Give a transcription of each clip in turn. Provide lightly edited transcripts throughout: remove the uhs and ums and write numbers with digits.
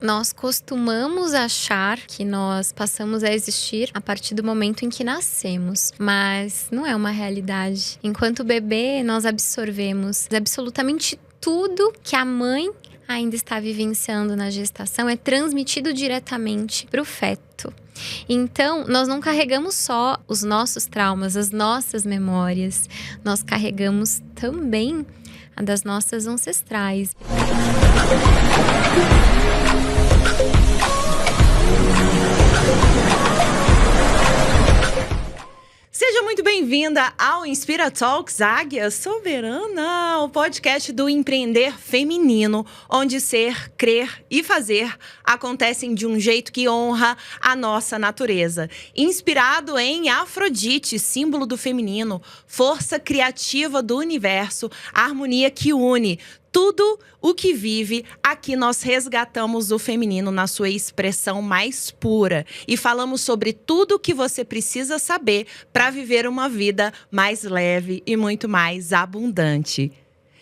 Nós costumamos achar que nós passamos a existir a partir do momento em que nascemos, mas não é uma realidade. Enquanto bebê, nós absorvemos absolutamente tudo que a mãe ainda está vivenciando na gestação, é transmitido diretamente para o feto. Então, nós não carregamos só os nossos traumas, as nossas memórias, nós carregamos também a das nossas ancestrais. Seja muito bem-vinda ao Inspira Talks Águia Soberana, o podcast do empreender feminino, onde ser, crer e fazer acontecem de um jeito que honra a nossa natureza. Inspirado em Afrodite, símbolo do feminino, força criativa do universo, a harmonia que une tudo o que vive, aqui nós resgatamos o feminino na sua expressão mais pura e falamos sobre tudo o que você precisa saber para viver uma vida mais leve e muito mais abundante.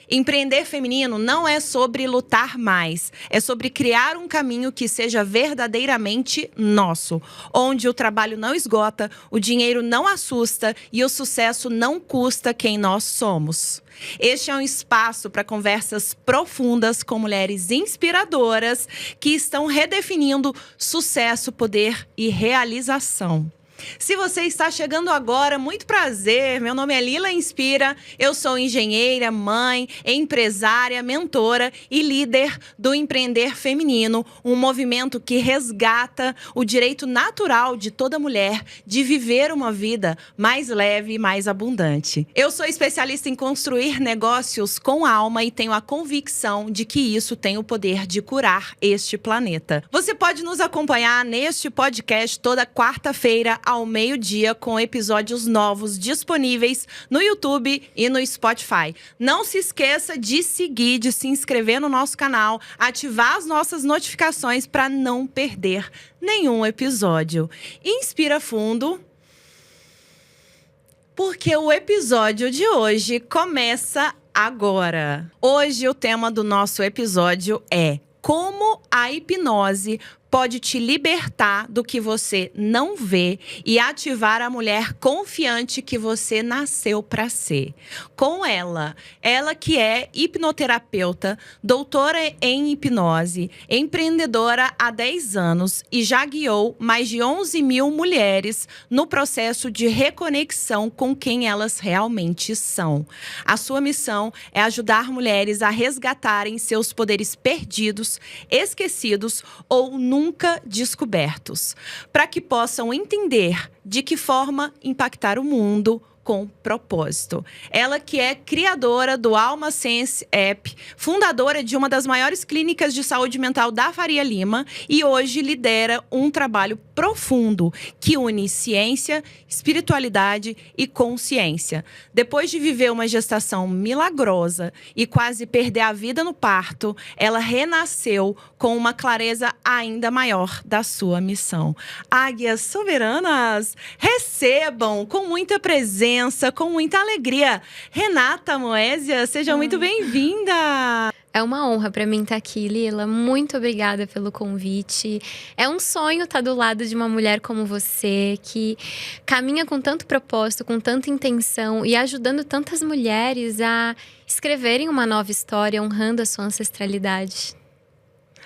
Empreender feminino não é sobre lutar mais, é sobre criar um caminho que seja verdadeiramente nosso, onde o trabalho não esgota, o dinheiro não assusta e o sucesso não custa quem nós somos. Este é um espaço para conversas profundas com mulheres inspiradoras que estão redefinindo sucesso, poder e realização. Se você está chegando agora, muito prazer, meu nome é Lila Inspira, eu sou engenheira, mãe, empresária, mentora e líder do Empreender Feminino, um movimento que resgata o direito natural de toda mulher de viver uma vida mais leve e mais abundante. Eu sou especialista em construir negócios com alma e tenho a convicção de que isso tem o poder de curar este planeta. Você pode nos acompanhar neste podcast toda quarta-feira, ao meio-dia, com episódios novos disponíveis no YouTube e no Spotify. Não se esqueça de seguir, de se inscrever no nosso canal, ativar as nossas notificações para não perder nenhum episódio. Inspira fundo, porque o episódio de hoje começa agora. Hoje o tema do nosso episódio é como a hipnose pode te libertar do que você não vê e ativar a mulher confiante que você nasceu para ser. Com ela que é hipnoterapeuta, doutora em hipnose, empreendedora há 10 anos e já guiou mais de 11 mil mulheres no processo de reconexão com quem elas realmente são. A sua missão é ajudar mulheres a resgatarem seus poderes perdidos, esquecidos ou nunca descobertos, para que possam entender de que forma impactar o mundo com propósito. Ela que é criadora do Alma Sense App, fundadora de uma das maiores clínicas de saúde mental da Faria Lima e hoje lidera um trabalho profundo que une ciência, espiritualidade e consciência. Depois de viver uma gestação milagrosa e quase perder a vida no parto, ela renasceu com uma clareza ainda maior da sua missão. Águias soberanas, recebam com muita presença, com muita alegria, Renata Moésia, seja muito bem-vinda! É uma honra para mim estar aqui, Lila. Muito obrigada pelo convite. É um sonho estar do lado de uma mulher como você, que caminha com tanto propósito, com tanta intenção e ajudando tantas mulheres a escreverem uma nova história, honrando a sua ancestralidade.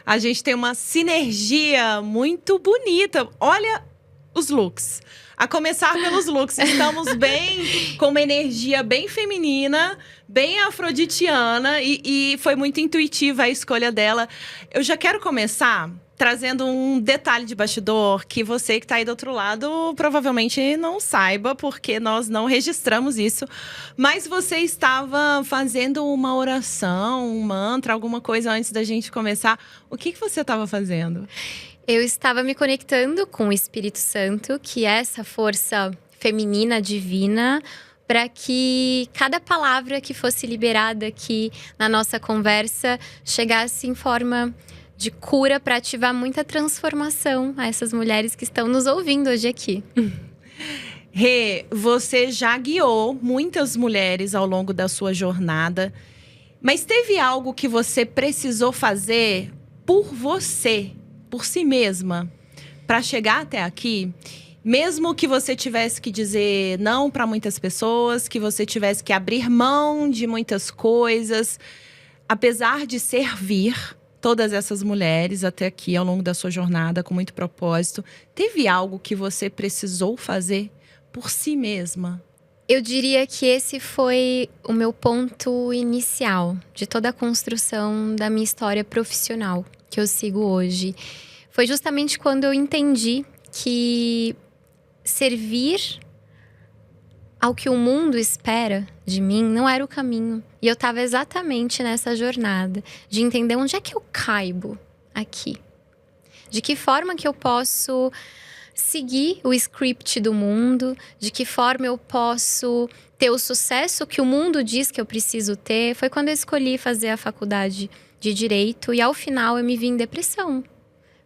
A gente tem uma sinergia muito bonita. Olha os looks. A começar pelos looks, estamos bem, com uma energia bem feminina, bem afroditiana e foi muito intuitiva a escolha dela. Eu já quero começar trazendo um detalhe de bastidor que você que está aí do outro lado provavelmente não saiba, porque nós não registramos isso. Mas você estava fazendo uma oração, um mantra, alguma coisa antes da gente começar. O que você estava fazendo? Eu estava me conectando com o Espírito Santo, que é essa força feminina divina, para que cada palavra que fosse liberada aqui na nossa conversa chegasse em forma de cura para ativar muita transformação a essas mulheres que estão nos ouvindo hoje aqui. Rê, você já guiou muitas mulheres ao longo da sua jornada, mas teve algo que você precisou fazer por você por si mesma para chegar até aqui, mesmo que você tivesse que dizer não para muitas pessoas, que você tivesse que abrir mão de muitas coisas, apesar de servir todas essas mulheres até aqui ao longo da sua jornada com muito propósito, teve algo que você precisou fazer por si mesma? Eu diria que esse foi o meu ponto inicial de toda a construção da minha história profissional que eu sigo hoje. Foi justamente quando eu entendi que servir ao que o mundo espera de mim não era o caminho. E eu estava exatamente nessa jornada de entender onde é que eu caibo aqui. De que forma que eu posso seguir o script do mundo, de que forma eu posso ter o sucesso que o mundo diz que eu preciso ter. Foi quando eu escolhi fazer a faculdade de Direito e ao final eu me vi em depressão.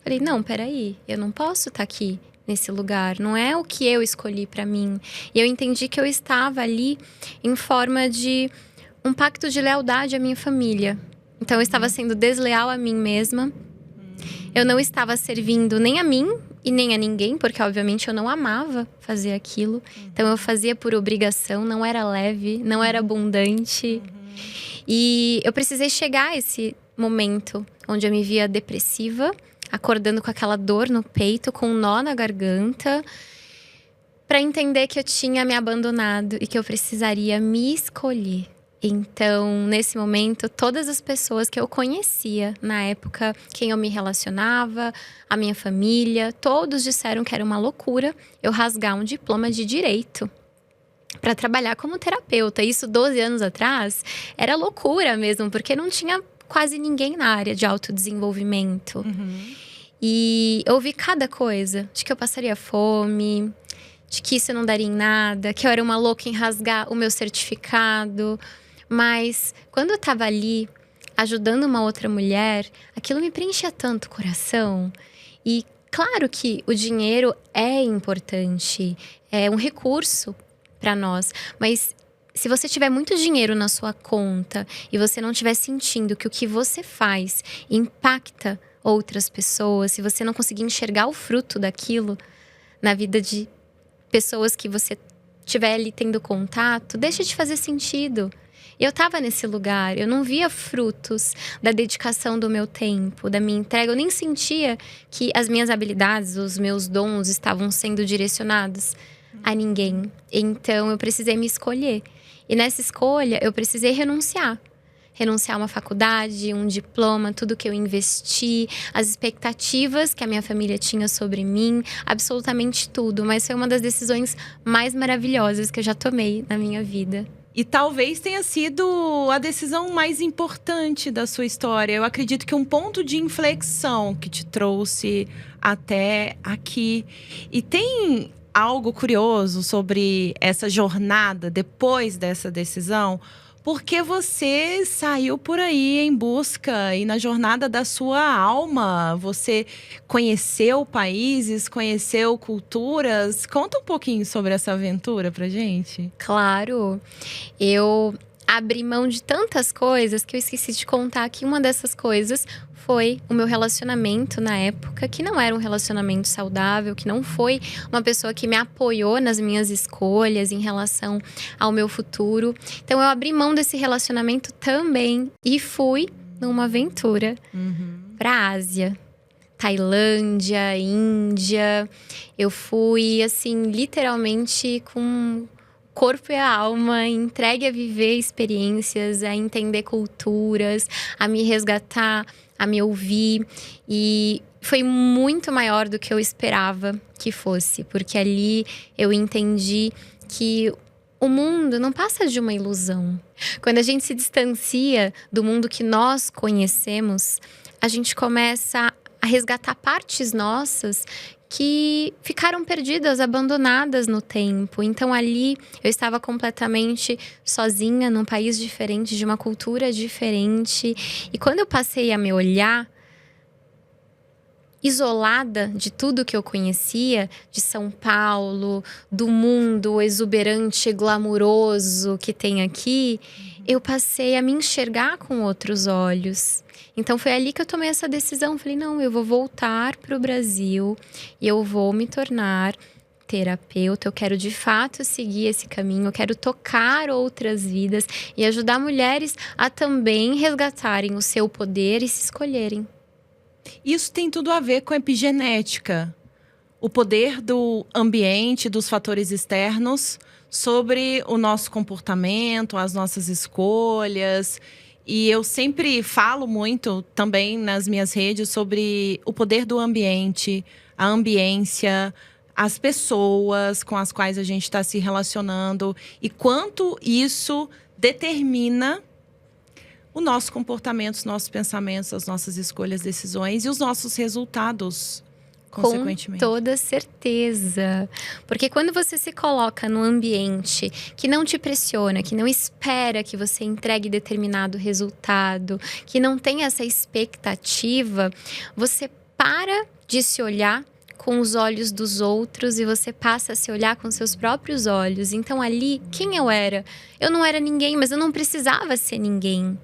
Falei, não, peraí, eu não posso estar aqui nesse lugar, não é o que eu escolhi para mim. E eu entendi que eu estava ali em forma de um pacto de lealdade à minha família. Então eu estava sendo desleal a mim mesma. Eu não estava servindo nem a mim e nem a ninguém, porque obviamente eu não amava fazer aquilo. Então eu fazia por obrigação, não era leve, não era abundante. E eu precisei chegar a esse momento onde eu me via depressiva, acordando com aquela dor no peito, com um nó na garganta, para entender que eu tinha me abandonado e que eu precisaria me escolher. Então, nesse momento, todas as pessoas que eu conhecia na época, quem eu me relacionava, a minha família, todos disseram que era uma loucura eu rasgar um diploma de direito para trabalhar como terapeuta. Isso 12 anos atrás era loucura mesmo, porque não tinha quase ninguém na área de autodesenvolvimento. E eu ouvi cada coisa, de que eu passaria fome, de que isso não daria em nada, que eu era uma louca em rasgar o meu certificado. Mas quando eu tava ali, ajudando uma outra mulher, aquilo me preenchia tanto o coração. E claro que o dinheiro é importante, é um recurso para nós, mas se você tiver muito dinheiro na sua conta e você não estiver sentindo que o que você faz impacta outras pessoas, se você não conseguir enxergar o fruto daquilo na vida de pessoas que você estiver ali tendo contato, deixa de fazer sentido. Eu estava nesse lugar, eu não via frutos da dedicação do meu tempo, da minha entrega. Eu nem sentia que as minhas habilidades, os meus dons estavam sendo direcionados a ninguém. Então eu precisei me escolher. E nessa escolha eu precisei renunciar. Renunciar a uma faculdade, um diploma, tudo que eu investi, as expectativas que a minha família tinha sobre mim, absolutamente tudo. Mas foi uma das decisões mais maravilhosas que eu já tomei na minha vida. E talvez tenha sido a decisão mais importante da sua história. Eu acredito que um ponto de inflexão que te trouxe até aqui. E tem algo curioso sobre essa jornada depois dessa decisão, porque você saiu por aí em busca e na jornada da sua alma. Você conheceu países, conheceu culturas. Conta um pouquinho sobre essa aventura pra gente. Claro, eu abri mão de tantas coisas que eu esqueci de contar que uma dessas coisas foi o meu relacionamento na época, que não era um relacionamento saudável, que não foi uma pessoa que me apoiou nas minhas escolhas em relação ao meu futuro. Então eu abri mão desse relacionamento também e fui numa aventura para a Ásia. Tailândia, Índia. Eu fui, assim, literalmente com corpo e a alma entregue a viver experiências, a entender culturas, a me resgatar, a me ouvir. E foi muito maior do que eu esperava que fosse, porque ali eu entendi que o mundo não passa de uma ilusão. Quando a gente se distancia do mundo que nós conhecemos, a gente começa a resgatar partes nossas que ficaram perdidas, abandonadas no tempo. Então ali eu estava completamente sozinha, num país diferente, de uma cultura diferente. E quando eu passei a me olhar isolada de tudo que eu conhecia, de São Paulo, do mundo exuberante, glamuroso que tem aqui, eu passei a me enxergar com outros olhos. Então foi ali que eu tomei essa decisão. Falei, não, eu vou voltar para o Brasil e eu vou me tornar terapeuta. Eu quero de fato seguir esse caminho. Eu quero tocar outras vidas e ajudar mulheres a também resgatarem o seu poder e se escolherem. Isso tem tudo a ver com a epigenética. O poder do ambiente, dos fatores externos sobre o nosso comportamento, as nossas escolhas. E eu sempre falo muito também nas minhas redes sobre o poder do ambiente, a ambiência, as pessoas com as quais a gente está se relacionando e quanto isso determina o nosso comportamento, os nossos pensamentos, as nossas escolhas, decisões e os nossos resultados, consequentemente. Com toda certeza. Porque quando você se coloca num ambiente que não te pressiona, que não espera que você entregue determinado resultado, que não tem essa expectativa, você para de se olhar com os olhos dos outros e você passa a se olhar com seus próprios olhos. Então ali, quem eu era? Eu não era ninguém, mas eu não precisava ser ninguém.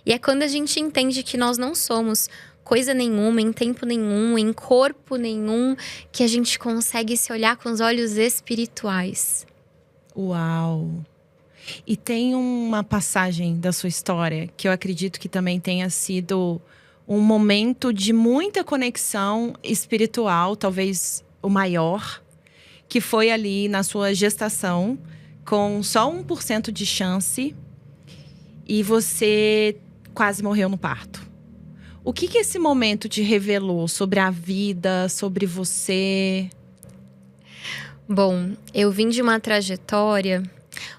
E é quando a gente entende que nós não somos coisa nenhuma, em tempo nenhum, em corpo nenhum, que a gente consegue se olhar com os olhos espirituais. Uau! E tem uma passagem da sua história que eu acredito que também tenha sido um momento de muita conexão espiritual, talvez o maior, que foi ali na sua gestação, com só 1% de chance, e você quase morreu no parto. O que esse momento te revelou sobre a vida, sobre você? Bom, eu vim de uma trajetória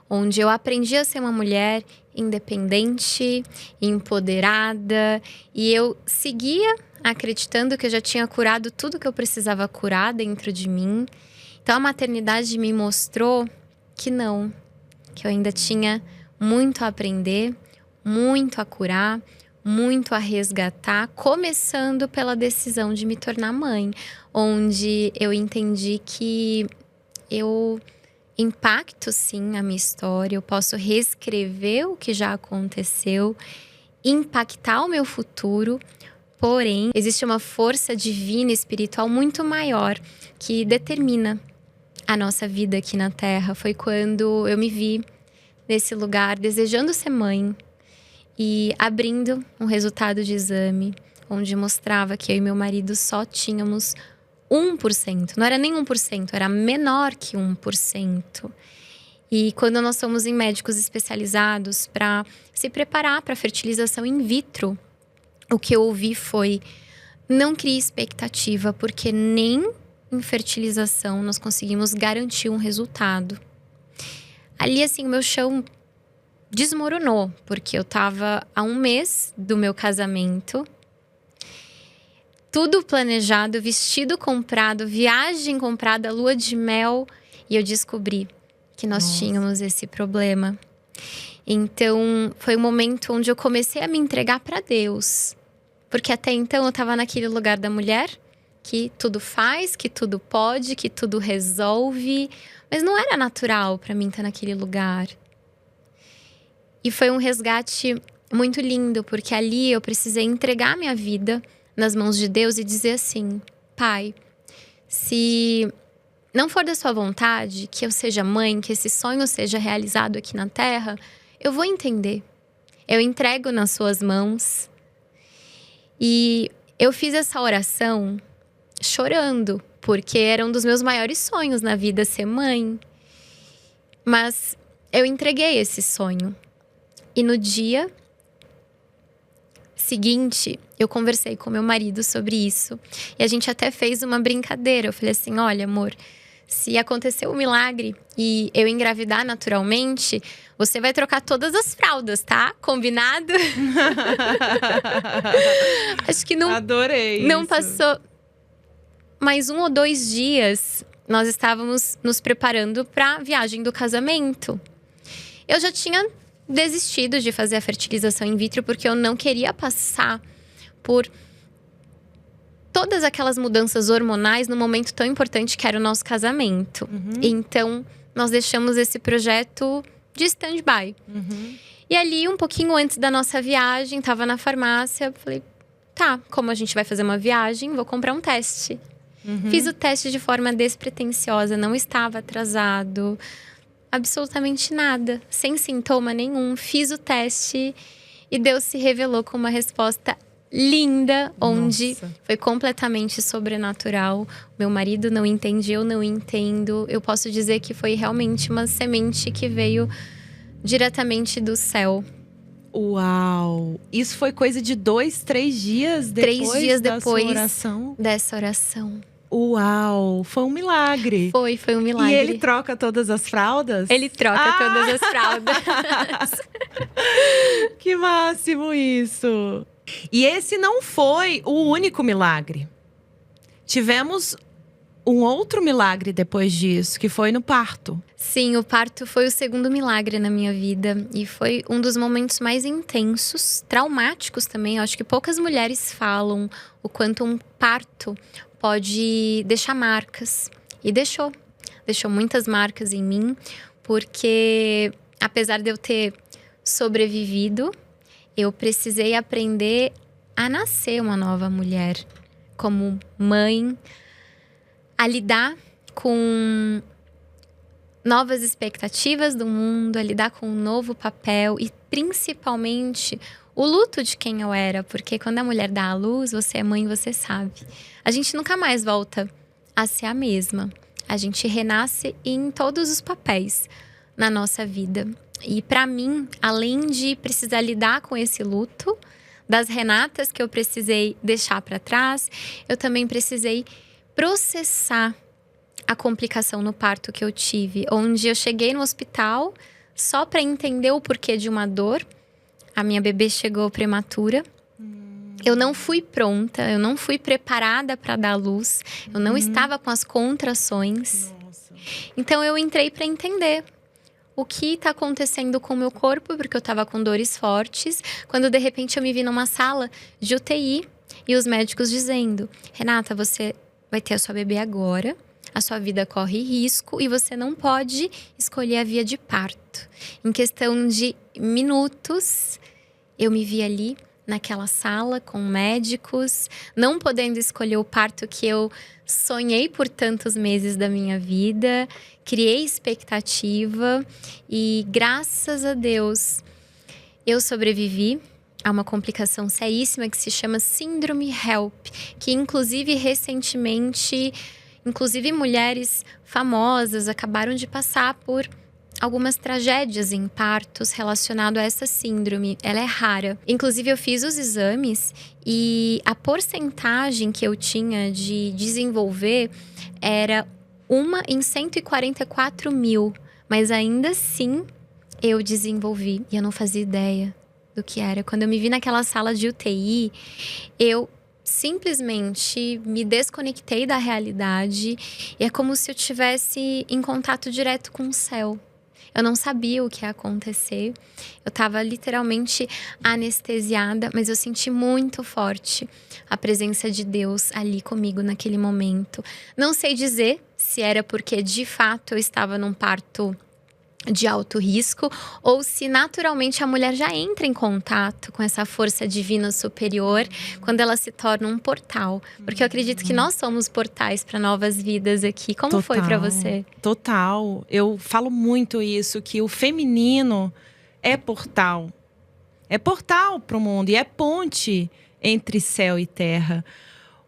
onde eu aprendi a ser uma mulher independente, empoderada, e eu seguia acreditando que eu já tinha curado tudo que eu precisava curar dentro de mim. Então a maternidade me mostrou que não, que eu ainda tinha muito a aprender, muito a curar, muito a resgatar, começando pela decisão de me tornar mãe, onde eu entendi que eu impacto sim a minha história, eu posso reescrever o que já aconteceu, impactar o meu futuro, porém existe uma força divina espiritual muito maior que determina a nossa vida aqui na Terra. Foi quando eu me vi nesse lugar desejando ser mãe e abrindo um resultado de exame onde mostrava que eu e meu marido só tínhamos 1%. Não era nem 1%, era menor que 1%. E quando nós fomos em médicos especializados para se preparar para a fertilização in vitro, o que eu ouvi foi: não crie expectativa, porque nem em fertilização nós conseguimos garantir um resultado. Ali, assim, o meu chão desmoronou, porque eu tava há 1 mês do meu casamento. Tudo planejado, vestido comprado, viagem comprada, lua de mel. E eu descobri que nós tínhamos esse problema. Então, foi um momento onde eu comecei a me entregar para Deus. Porque até então eu estava naquele lugar da mulher que tudo faz, que tudo pode, que tudo resolve. Mas não era natural para mim estar naquele lugar. E foi um resgate muito lindo, porque ali eu precisei entregar minha vida nas mãos de Deus e dizer assim: Pai, se não for da sua vontade que eu seja mãe, que esse sonho seja realizado aqui na Terra, eu vou entender. Eu entrego nas suas mãos. E eu fiz essa oração chorando, porque era um dos meus maiores sonhos na vida ser mãe. Mas eu entreguei esse sonho. E no dia seguinte, eu conversei com meu marido sobre isso. E a gente até fez uma brincadeira. Eu falei assim: olha, amor, se acontecer um milagre e eu engravidar naturalmente, você vai trocar todas as fraldas, tá? Combinado? Acho que não. Adorei. Não isso. passou mais 1 ou 2 dias. Nós estávamos nos preparando para a viagem do casamento. Eu já tinha desistido de fazer a fertilização in vitro porque eu não queria passar por todas aquelas mudanças hormonais num momento tão importante que era o nosso casamento. Então, nós deixamos esse projeto de stand-by. E ali, um pouquinho antes da nossa viagem, tava na farmácia, falei, tá, como a gente vai fazer uma viagem, vou comprar um teste. Fiz o teste de forma despretensiosa, não estava atrasado, absolutamente nada, sem sintoma nenhum. Fiz o teste e Deus se revelou com uma resposta linda, onde foi completamente sobrenatural. Meu marido não entende, eu não entendo. Eu posso dizer que foi realmente uma semente que veio diretamente do céu. Uau! Isso foi coisa de 2, 3 dias depois 3 dias da depois sua oração? Dessa oração. Uau! Foi um milagre. Foi um milagre. E ele troca todas as fraldas? Ele troca todas as fraldas. Que máximo isso! E esse não foi o único milagre. Tivemos um outro milagre depois disso, que foi no parto. Sim, o parto foi o segundo milagre na minha vida. E foi um dos momentos mais intensos, traumáticos também. Eu acho que poucas mulheres falam o quanto um parto pode deixar marcas. E deixou. Deixou muitas marcas em mim. Porque, apesar de eu ter sobrevivido, eu precisei aprender a nascer uma nova mulher. Como mãe, a lidar com novas expectativas do mundo, a lidar com um novo papel e principalmente o luto de quem eu era. Porque quando a mulher dá à luz, você é mãe, você sabe. A gente nunca mais volta a ser a mesma. A gente renasce em todos os papéis na nossa vida. E para mim, além de precisar lidar com esse luto, das Renatas que eu precisei deixar para trás, eu também precisei processar a complicação no parto que eu tive, onde eu cheguei no hospital só para entender o porquê de uma dor. A minha bebê chegou prematura. Eu não fui pronta, eu não fui preparada para dar luz, eu não estava com as contrações. Então eu entrei para entender o que está acontecendo com o meu corpo, porque eu estava com dores fortes, quando de repente eu me vi numa sala de UTI e os médicos dizendo: Renata, você vai ter a sua bebê agora, a sua vida corre risco e você não pode escolher a via de parto. Em questão de minutos, eu me vi ali naquela sala com médicos, não podendo escolher o parto que eu sonhei por tantos meses da minha vida, criei expectativa e, graças a Deus, eu sobrevivi a uma complicação seríssima que se chama Síndrome HELP, que inclusive recentemente, mulheres famosas acabaram de passar por algumas tragédias em partos relacionadas a essa síndrome. Ela é rara. Inclusive, eu fiz os exames e a porcentagem que eu tinha de desenvolver era 1 em 144 mil. Mas ainda assim, eu desenvolvi. E eu não fazia ideia do que era. Quando eu me vi naquela sala de UTI, eu simplesmente me desconectei da realidade. E é como se eu estivesse em contato direto com o céu. Eu não sabia o que ia acontecer. Eu estava literalmente anestesiada, mas eu senti muito forte a presença de Deus ali comigo naquele momento. Não sei dizer se era porque de fato eu estava num parto de alto risco ou se naturalmente a mulher já entra em contato com essa força divina superior quando ela se torna um portal. Porque eu acredito que nós somos portais para novas vidas aqui. Como foi para você? Total. Eu falo muito isso, que o feminino é portal. É portal para o mundo e é ponte entre céu e terra.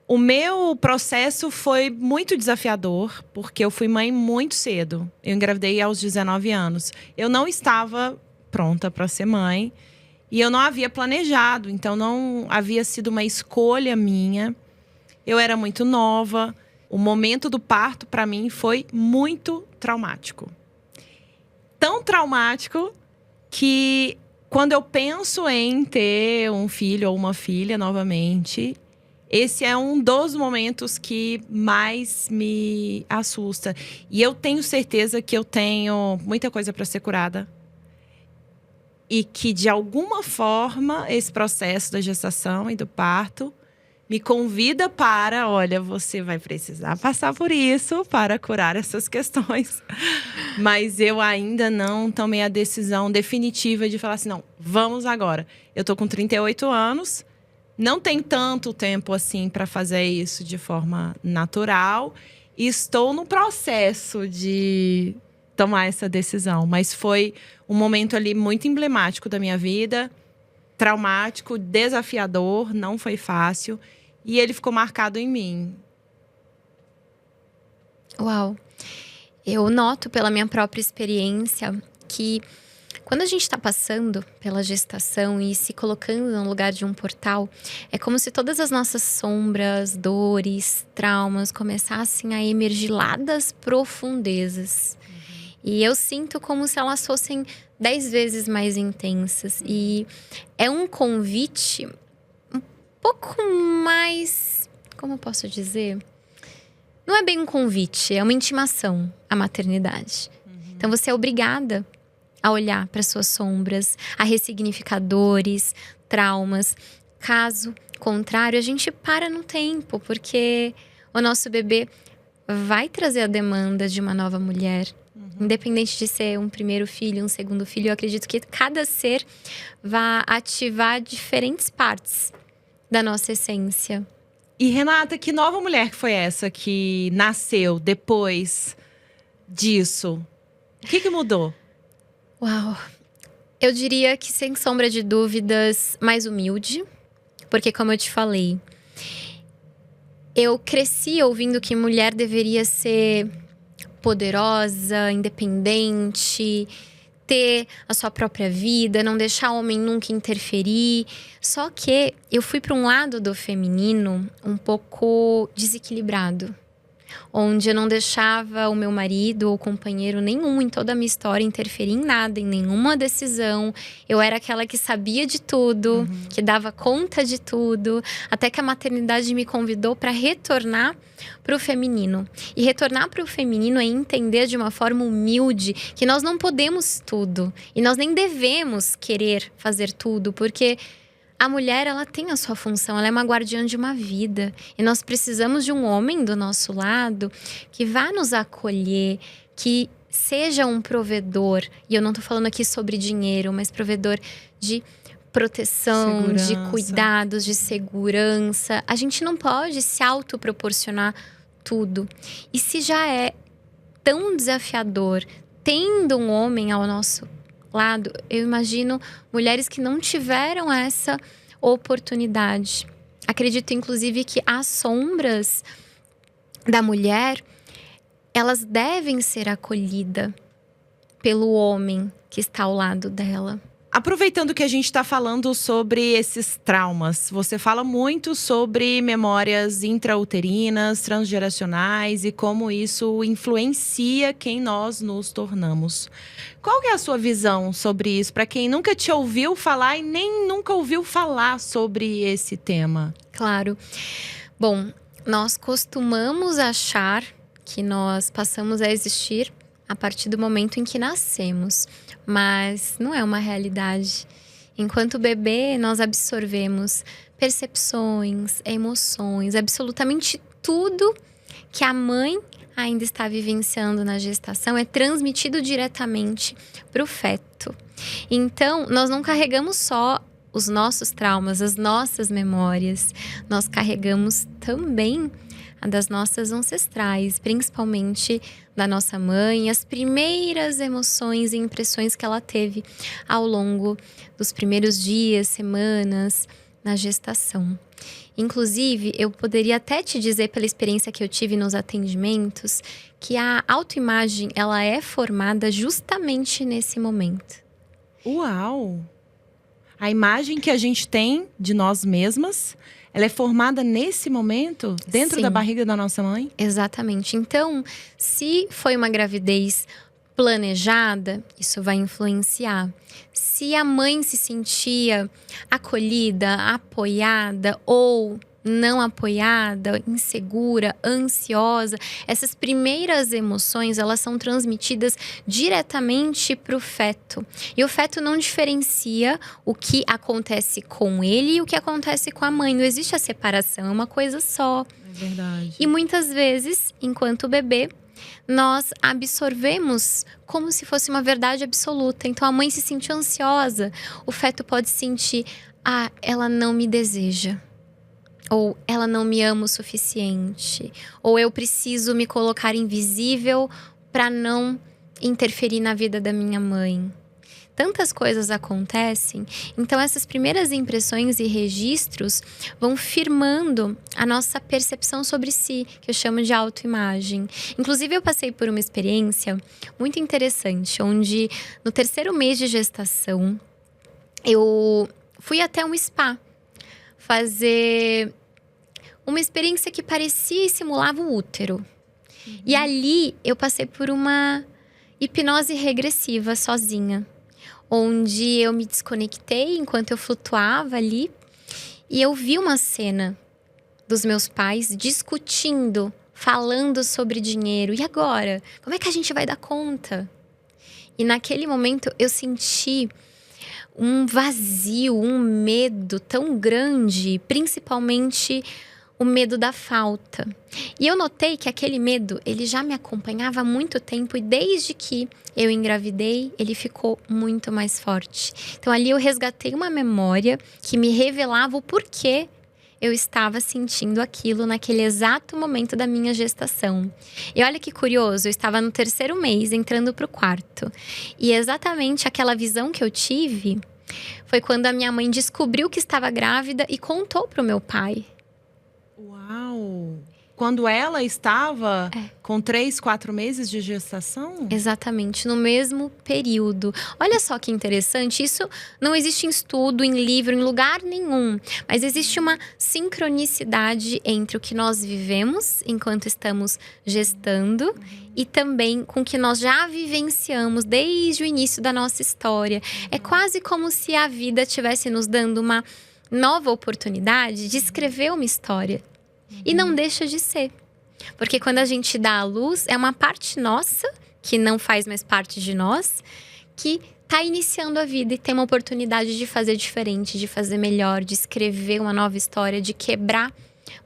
O meu processo foi muito desafiador, porque eu fui mãe muito cedo. Eu engravidei aos 19 anos. Eu não estava pronta para ser mãe e eu não havia planejado. Então, não havia sido uma escolha minha. Eu era muito nova. O momento do parto, para mim, foi muito traumático. Tão traumático que, quando eu penso em ter um filho ou uma filha novamente, esse é um dos momentos que mais me assusta. E eu tenho certeza que eu tenho muita coisa para ser curada. E que, de alguma forma, esse processo da gestação e do parto me convida para, olha, você vai precisar passar por isso para curar essas questões. Mas eu ainda não tomei a decisão definitiva de falar assim, não, vamos agora. Eu tô com 38 anos, não tem tanto tempo assim para fazer isso de forma natural. E estou no processo de tomar essa decisão. Mas foi um momento ali muito emblemático da minha vida. Traumático, desafiador, não foi fácil. E ele ficou marcado em mim. Uau! Eu noto pela minha própria experiência que quando a gente está passando pela gestação e se colocando no lugar de um portal, é como se todas as nossas sombras, dores, traumas começassem a emergir lá das profundezas. E eu sinto como se elas fossem 10 vezes mais intensas. E é um convite um pouco mais… Como eu posso dizer? Não é bem um convite, é uma intimação à maternidade. Então você é obrigada a olhar para suas sombras, a ressignificar dores, traumas. Caso contrário, a gente para no tempo, porque o nosso bebê vai trazer a demanda de uma nova mulher. Independente de ser um primeiro filho, um segundo filho, eu acredito que cada ser vai ativar diferentes partes da nossa essência. E Renata, que nova mulher que foi essa que nasceu depois disso? O que mudou? Uau! Eu diria que, sem sombra de dúvidas, mais humilde. Porque, como eu te falei, eu cresci ouvindo que mulher deveria ser poderosa, independente, ter a sua própria vida, não deixar o homem nunca interferir. Só que eu fui para um lado do feminino um pouco desequilibrado, onde eu não deixava o meu marido ou companheiro nenhum em toda a minha história interferir em nada, em nenhuma decisão. Eu era aquela que sabia de tudo, que dava conta de tudo, até que a maternidade me convidou para retornar para o feminino. E retornar para o feminino é entender de uma forma humilde que nós não podemos tudo e nós nem devemos querer fazer tudo, porque a mulher, ela tem a sua função, ela é uma guardiã de uma vida. E nós precisamos de um homem do nosso lado que vá nos acolher, que seja um provedor. E eu não tô falando aqui sobre dinheiro, mas provedor de proteção, Segurança. de cuidados, de segurança. A gente não pode se autoproporcionar tudo. E se já é tão desafiador, tendo um homem ao nosso lado, eu imagino mulheres que não tiveram essa oportunidade. Acredito, inclusive, que as sombras da mulher, elas devem ser acolhidas pelo homem que está ao lado dela. Aproveitando que a gente está falando sobre esses traumas, você fala muito sobre memórias intrauterinas, transgeracionais e como isso influencia quem nós nos tornamos. Qual que é a sua visão sobre isso, para quem nunca te ouviu falar e nem nunca ouviu falar sobre esse tema? Claro. Bom, nós costumamos achar que nós passamos a existir a partir do momento em que nascemos. Mas não é uma realidade. Enquanto bebê, nós absorvemos percepções, emoções, absolutamente tudo que a mãe ainda está vivenciando na gestação é transmitido diretamente para o feto. Então, nós não carregamos só os nossos traumas, as nossas memórias. Nós carregamos também a das nossas ancestrais, principalmente da nossa mãe, as primeiras emoções e impressões que ela teve ao longo dos primeiros dias, semanas na gestação. Inclusive, eu poderia até te dizer, pela experiência que eu tive nos atendimentos, que a autoimagem, ela é formada justamente nesse momento. Uau! A imagem que a gente tem de nós mesmas, ela é formada nesse momento, dentro Sim. da barriga da nossa mãe? Exatamente. Então, se foi uma gravidez planejada, isso vai influenciar. Se a mãe se sentia acolhida, apoiada ou não apoiada, insegura, ansiosa, essas primeiras emoções, elas são transmitidas diretamente para o feto. E o feto não diferencia o que acontece com ele e o que acontece com a mãe. Não existe a separação, é uma coisa só. É verdade. E muitas vezes, enquanto bebê, nós absorvemos como se fosse uma verdade absoluta. Então a mãe se sente ansiosa, o feto pode sentir: ela não me deseja. Ou ela não me ama o suficiente. Ou eu preciso me colocar invisível para não interferir na vida da minha mãe. Tantas coisas acontecem. Então essas primeiras impressões e registros vão firmando a nossa percepção sobre si, que eu chamo de autoimagem. Inclusive eu passei por uma experiência muito interessante, onde no 3º mês de gestação, eu fui até um spa fazer uma experiência que parecia e simulava o útero. E ali eu passei por uma hipnose regressiva sozinha, onde eu me desconectei enquanto eu flutuava ali e eu vi uma cena dos meus pais discutindo, falando sobre dinheiro. E agora? Como é que a gente vai dar conta? E naquele momento eu senti um vazio, um medo tão grande, principalmente o medo da falta. E eu notei que aquele medo, ele já me acompanhava há muito tempo e desde que eu engravidei, ele ficou muito mais forte. Então ali eu resgatei uma memória que me revelava o porquê eu estava sentindo aquilo naquele exato momento da minha gestação. E olha que curioso, eu estava no 3º mês, entrando para o 4º. E exatamente aquela visão que eu tive foi quando a minha mãe descobriu que estava grávida e contou para o meu pai. Uau! Quando ela estava com 3, 4 meses de gestação? Exatamente, no mesmo período. Olha só que interessante, isso não existe em estudo, em livro, em lugar nenhum. Mas existe uma sincronicidade entre o que nós vivemos enquanto estamos gestando e também com o que nós já vivenciamos desde o início da nossa história. É quase como se a vida estivesse nos dando uma nova oportunidade de escrever uma história. E não deixa de ser. Porque quando a gente dá à luz, é uma parte nossa, que não faz mais parte de nós, que está iniciando a vida e tem uma oportunidade de fazer diferente, de fazer melhor, de escrever uma nova história, de quebrar,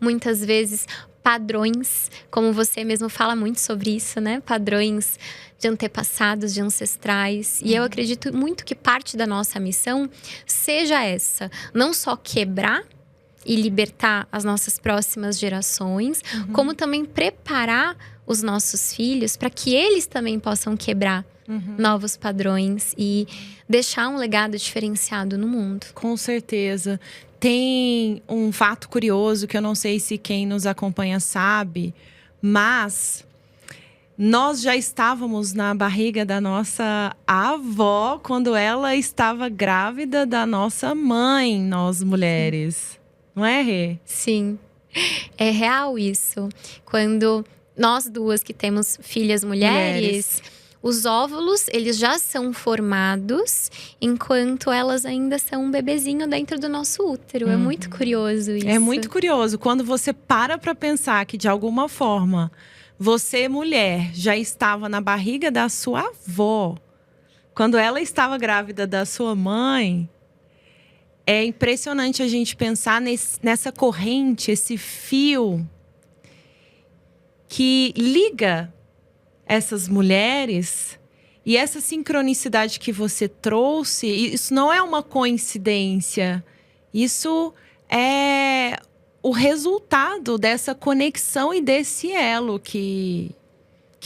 muitas vezes, padrões. Como você mesmo fala muito sobre isso, né? Padrões de antepassados, de ancestrais. E eu acredito muito que parte da nossa missão seja essa. Não só quebrar e libertar as nossas próximas gerações, como também preparar os nossos filhos para que eles também possam quebrar novos padrões e deixar um legado diferenciado no mundo. Com certeza. Tem um fato curioso que eu não sei se quem nos acompanha sabe, mas nós já estávamos na barriga da nossa avó quando ela estava grávida da nossa mãe, nós mulheres. Não é, Rê? Sim, é real isso. Quando nós duas que temos filhas mulheres, os óvulos, eles já são formados enquanto elas ainda são um bebezinho dentro do nosso útero. É muito curioso isso. É muito curioso. Quando você para pensar que, de alguma forma, você, mulher, já estava na barriga da sua avó, quando ela estava grávida da sua mãe. É impressionante a gente pensar nessa corrente, esse fio que liga essas mulheres e essa sincronicidade que você trouxe. Isso não é uma coincidência. Isso é o resultado dessa conexão e desse elo que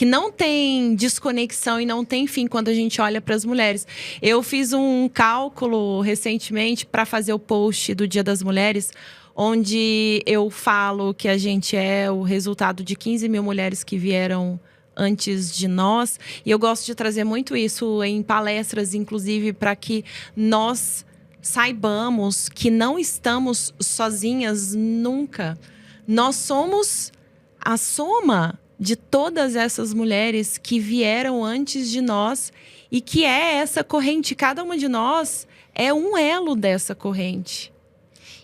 não tem desconexão e não tem fim quando a gente olha para as mulheres. Eu fiz um cálculo recentemente para fazer o post do Dia das Mulheres, onde eu falo que a gente é o resultado de 15 mil mulheres que vieram antes de nós. E eu gosto de trazer muito isso em palestras, inclusive, para que nós saibamos que não estamos sozinhas nunca. Nós somos a soma de todas essas mulheres que vieram antes de nós e que é essa corrente. Cada uma de nós é um elo dessa corrente.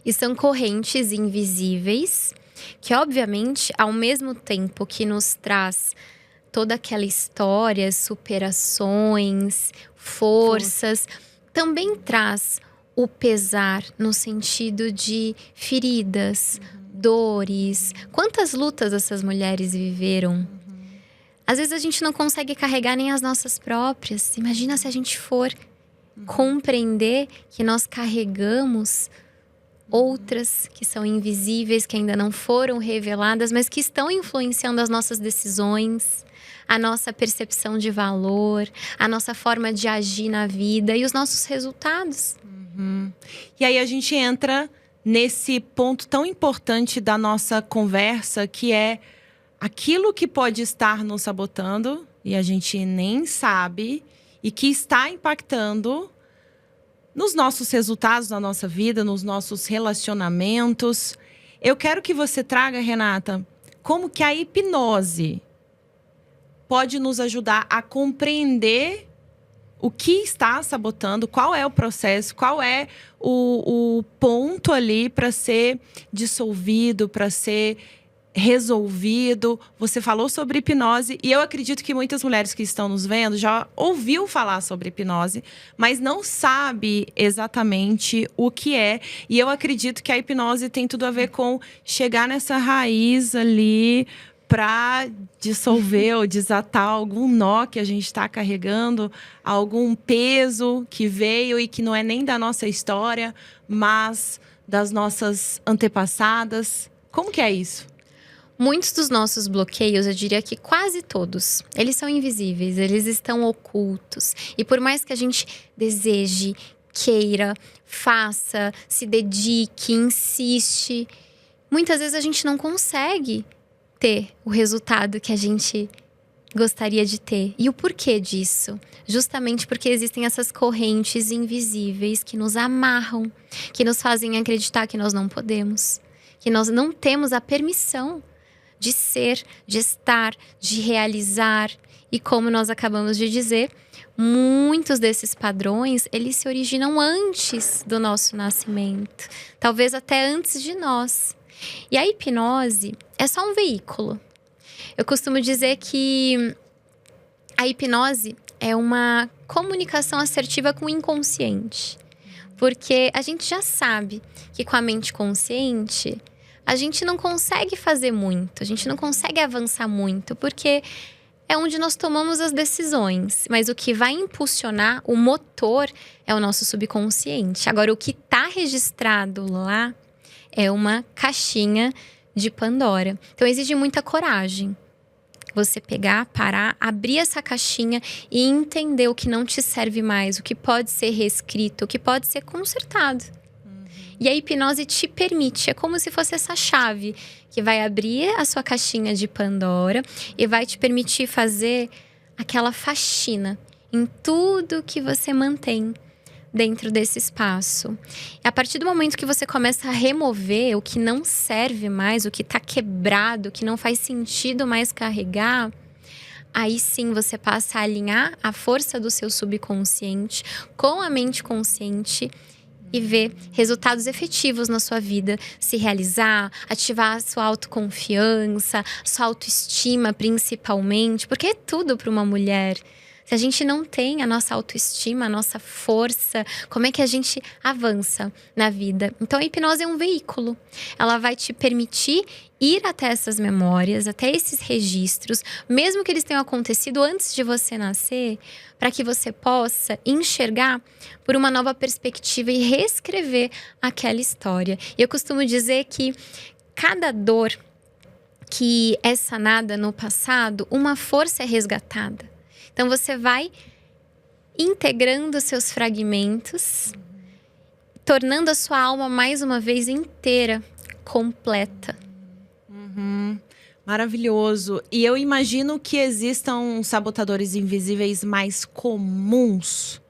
E são correntes invisíveis que, obviamente, ao mesmo tempo que nos traz toda aquela história, superações, forças, também traz o pesar no sentido de feridas, dores. Quantas lutas essas mulheres viveram? Às vezes a gente não consegue carregar nem as nossas próprias. Imagina se a gente for compreender que nós carregamos outras que são invisíveis, que ainda não foram reveladas, mas que estão influenciando as nossas decisões, a nossa percepção de valor, a nossa forma de agir na vida e os nossos resultados. E aí a gente entra nesse ponto tão importante da nossa conversa, que é aquilo que pode estar nos sabotando e a gente nem sabe, e que está impactando nos nossos resultados, na nossa vida, nos nossos relacionamentos. Eu quero que você traga, Renata, como que a hipnose pode nos ajudar a compreender o que está sabotando, qual é o processo, qual é o ponto ali para ser dissolvido, para ser resolvido. Você falou sobre hipnose e eu acredito que muitas mulheres que estão nos vendo já ouviu falar sobre hipnose, mas não sabe exatamente o que é. E eu acredito que a hipnose tem tudo a ver com chegar nessa raiz ali para dissolver ou desatar algum nó que a gente está carregando, algum peso que veio e que não é nem da nossa história, mas das nossas antepassadas. Como que é isso? Muitos dos nossos bloqueios, eu diria que quase todos, eles são invisíveis, eles estão ocultos. E por mais que a gente deseje, queira, faça, se dedique, insiste, muitas vezes a gente não consegue ter o resultado que a gente gostaria de ter. E o porquê disso? Justamente porque existem essas correntes invisíveis que nos amarram, que nos fazem acreditar que nós não podemos, que nós não temos a permissão de ser, de estar, de realizar. E como nós acabamos de dizer, muitos desses padrões, eles se originam antes do nosso nascimento, talvez até antes de nós. E a hipnose é só um veículo. Eu costumo dizer que a hipnose é uma comunicação assertiva com o inconsciente. Porque a gente já sabe que com a mente consciente a gente não consegue fazer muito, a gente não consegue avançar muito, porque é onde nós tomamos as decisões. Mas o que vai impulsionar, o motor, é o nosso subconsciente. Agora, o que está registrado lá é uma caixinha de Pandora. Então, exige muita coragem. Você pegar, parar, abrir essa caixinha e entender o que não te serve mais, o que pode ser reescrito, o que pode ser consertado. E a hipnose te permite, é como se fosse essa chave que vai abrir a sua caixinha de Pandora e vai te permitir fazer aquela faxina em tudo que você mantém dentro desse espaço. E a partir do momento que você começa a remover o que não serve mais, o que está quebrado, o que não faz sentido mais carregar, aí sim você passa a alinhar a força do seu subconsciente com a mente consciente e ver resultados efetivos na sua vida, se realizar, ativar a sua autoconfiança, sua autoestima principalmente, porque é tudo para uma mulher. Se a gente não tem a nossa autoestima, a nossa força, como é que a gente avança na vida? Então a hipnose é um veículo. Ela vai te permitir ir até essas memórias, até esses registros, mesmo que eles tenham acontecido antes de você nascer, para que você possa enxergar por uma nova perspectiva e reescrever aquela história. E eu costumo dizer que cada dor que é sanada no passado, uma força é resgatada. Então, você vai integrando seus fragmentos, tornando a sua alma, mais uma vez, inteira, completa. Maravilhoso. E eu imagino que existam sabotadores invisíveis mais comuns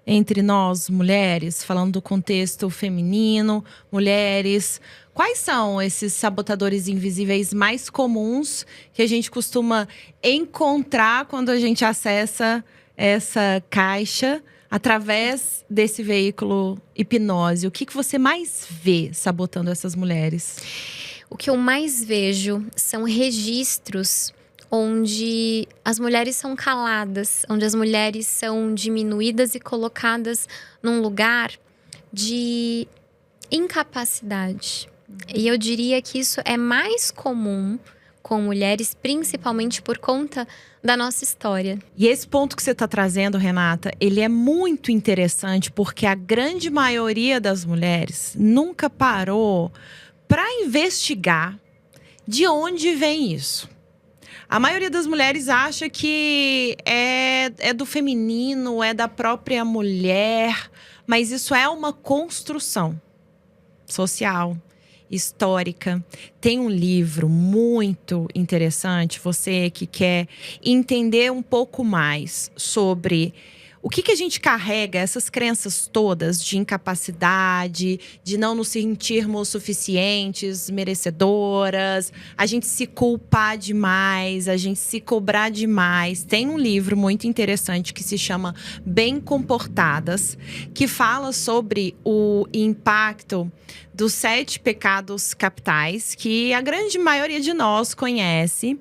entre nós, mulheres, falando do contexto feminino, mulheres. Quais são esses sabotadores invisíveis mais comuns que a gente costuma encontrar quando a gente acessa essa caixa através desse veículo hipnose, o que você mais vê sabotando essas mulheres? O que eu mais vejo são registros onde as mulheres são caladas, onde as mulheres são diminuídas e colocadas num lugar de incapacidade. E eu diria que isso é mais comum com mulheres, principalmente por conta da nossa história. E esse ponto que você está trazendo, Renata, ele é muito interessante porque a grande maioria das mulheres nunca parou para investigar de onde vem isso. A maioria das mulheres acha que é do feminino, é da própria mulher, mas isso é uma construção social, histórica. Tem um livro muito interessante, você que quer entender um pouco mais sobre o que a gente carrega, essas crenças todas de incapacidade, de não nos sentirmos suficientes, merecedoras, a gente se culpar demais, a gente se cobrar demais. Tem um livro muito interessante que se chama Bem Comportadas, que fala sobre o impacto dos 7 pecados capitais, que a grande maioria de nós conhece,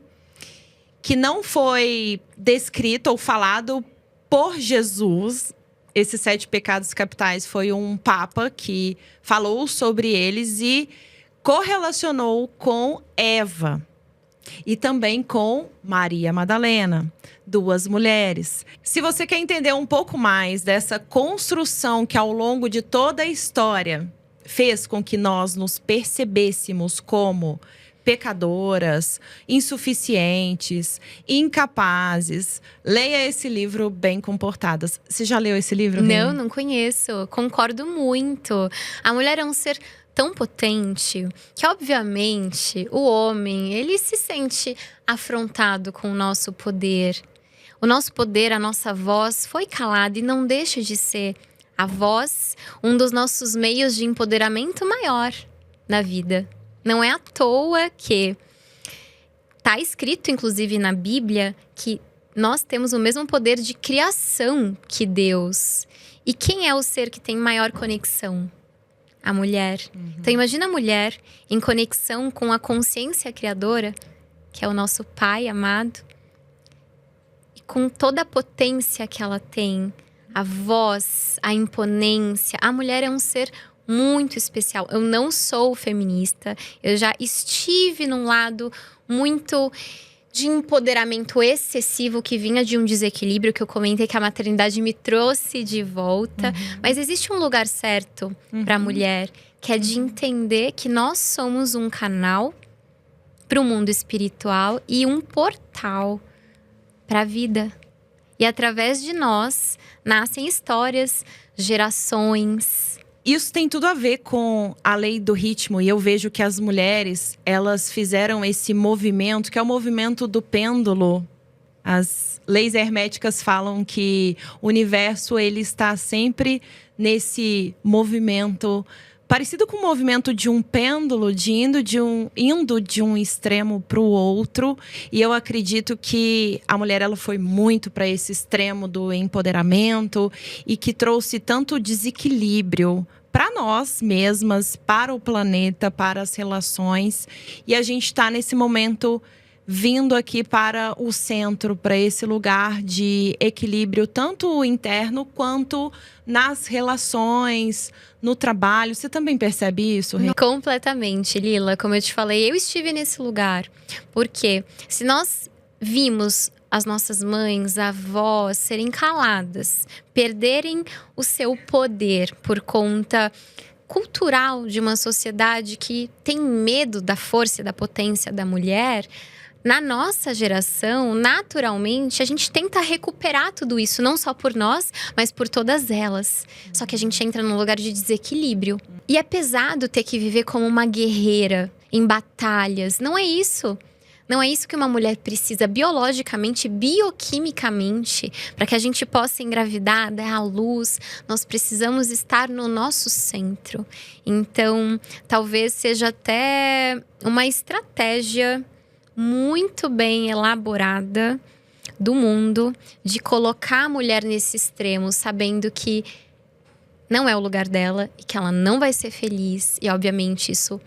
que não foi descrito ou falado por Jesus. Esses 7 pecados capitais foi um papa que falou sobre eles e correlacionou com Eva e também com Maria Madalena, 2 mulheres. Se você quer entender um pouco mais dessa construção que ao longo de toda a história fez com que nós nos percebêssemos como pecadoras, insuficientes, incapazes, leia esse livro Bem Comportadas. Você já leu esse livro, Rê? Não conheço. Concordo muito. A mulher é um ser tão potente que, obviamente, o homem, ele se sente afrontado com o nosso poder. O nosso poder, a nossa voz foi calada e não deixa de ser a voz, um dos nossos meios de empoderamento maior na vida. Não é à toa que está escrito, inclusive, na Bíblia, que nós temos o mesmo poder de criação que Deus. E quem é o ser que tem maior conexão? A mulher. Então, imagina a mulher em conexão com a consciência criadora, que é o nosso Pai amado. E com toda a potência que ela tem, a voz, a imponência. A mulher é um ser muito especial. Eu não sou feminista. Eu já estive num lado muito de empoderamento excessivo que vinha de um desequilíbrio que eu comentei que a maternidade me trouxe de volta. Mas existe um lugar certo para a mulher, que é de entender que nós somos um canal para o mundo espiritual e um portal para a vida. E através de nós nascem histórias, gerações. Isso tem tudo a ver com a lei do ritmo. E eu vejo que as mulheres, elas fizeram esse movimento, que é o movimento do pêndulo. As leis herméticas falam que o universo, ele está sempre nesse movimento parecido com o movimento de um pêndulo, indo de um extremo para o outro. E eu acredito que a mulher, ela foi muito para esse extremo do empoderamento e que trouxe tanto desequilíbrio para nós mesmas, para o planeta, para as relações. E a gente está nesse momento vindo aqui para o centro, para esse lugar de equilíbrio, tanto interno quanto nas relações, no trabalho. Você também percebe isso, Rê? Completamente, Lila. Como eu te falei, eu estive nesse lugar. Porque se nós vimos as nossas mães, avós serem caladas, perderem o seu poder por conta cultural de uma sociedade que tem medo da força e da potência da mulher, na nossa geração, naturalmente, a gente tenta recuperar tudo isso, não só por nós, mas por todas elas. Só que a gente entra num lugar de desequilíbrio. E é pesado ter que viver como uma guerreira, em batalhas. Não é isso. Não é isso que uma mulher precisa biologicamente, bioquimicamente, para que a gente possa engravidar, dar à luz. Nós precisamos estar no nosso centro. Então, talvez seja até uma estratégia muito bem elaborada do mundo de colocar a mulher nesse extremo, sabendo que não é o lugar dela e que ela não vai ser feliz. E, obviamente, isso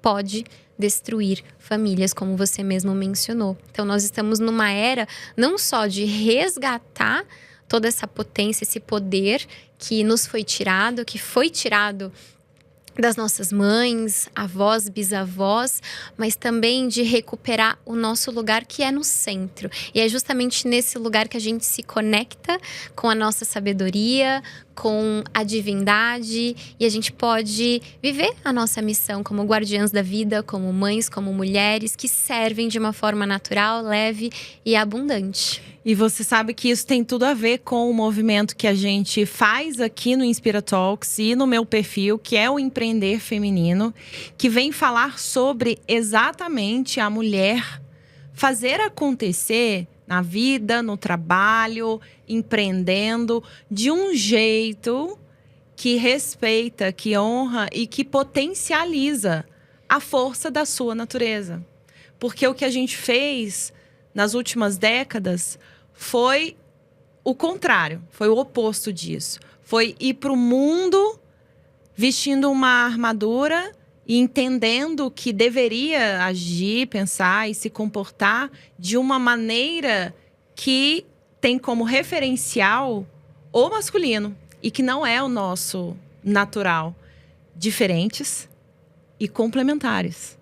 pode destruir famílias, como você mesmo mencionou. Então, nós estamos numa era não só de resgatar toda essa potência, esse poder que nos foi tirado, que foi tirado das nossas mães, avós, bisavós, mas também de recuperar o nosso lugar, que é no centro. E é justamente nesse lugar que a gente se conecta com a nossa sabedoria, com a divindade, e a gente pode viver a nossa missão como guardiãs da vida, como mães, como mulheres que servem de uma forma natural, leve e abundante. E você sabe que isso tem tudo a ver com o movimento que a gente faz aqui no Inspira Talks e no meu perfil, que é o Empreender Feminino, que vem falar sobre exatamente a mulher fazer acontecer na vida, no trabalho, empreendendo, de um jeito que respeita, que honra e que potencializa a força da sua natureza. Porque o que a gente fez nas últimas décadas foi o contrário, foi o oposto disso. Foi ir para o mundo vestindo uma armadura e entendendo que deveria agir, pensar e se comportar de uma maneira que tem como referencial o masculino e que não é o nosso natural. Diferentes e complementares.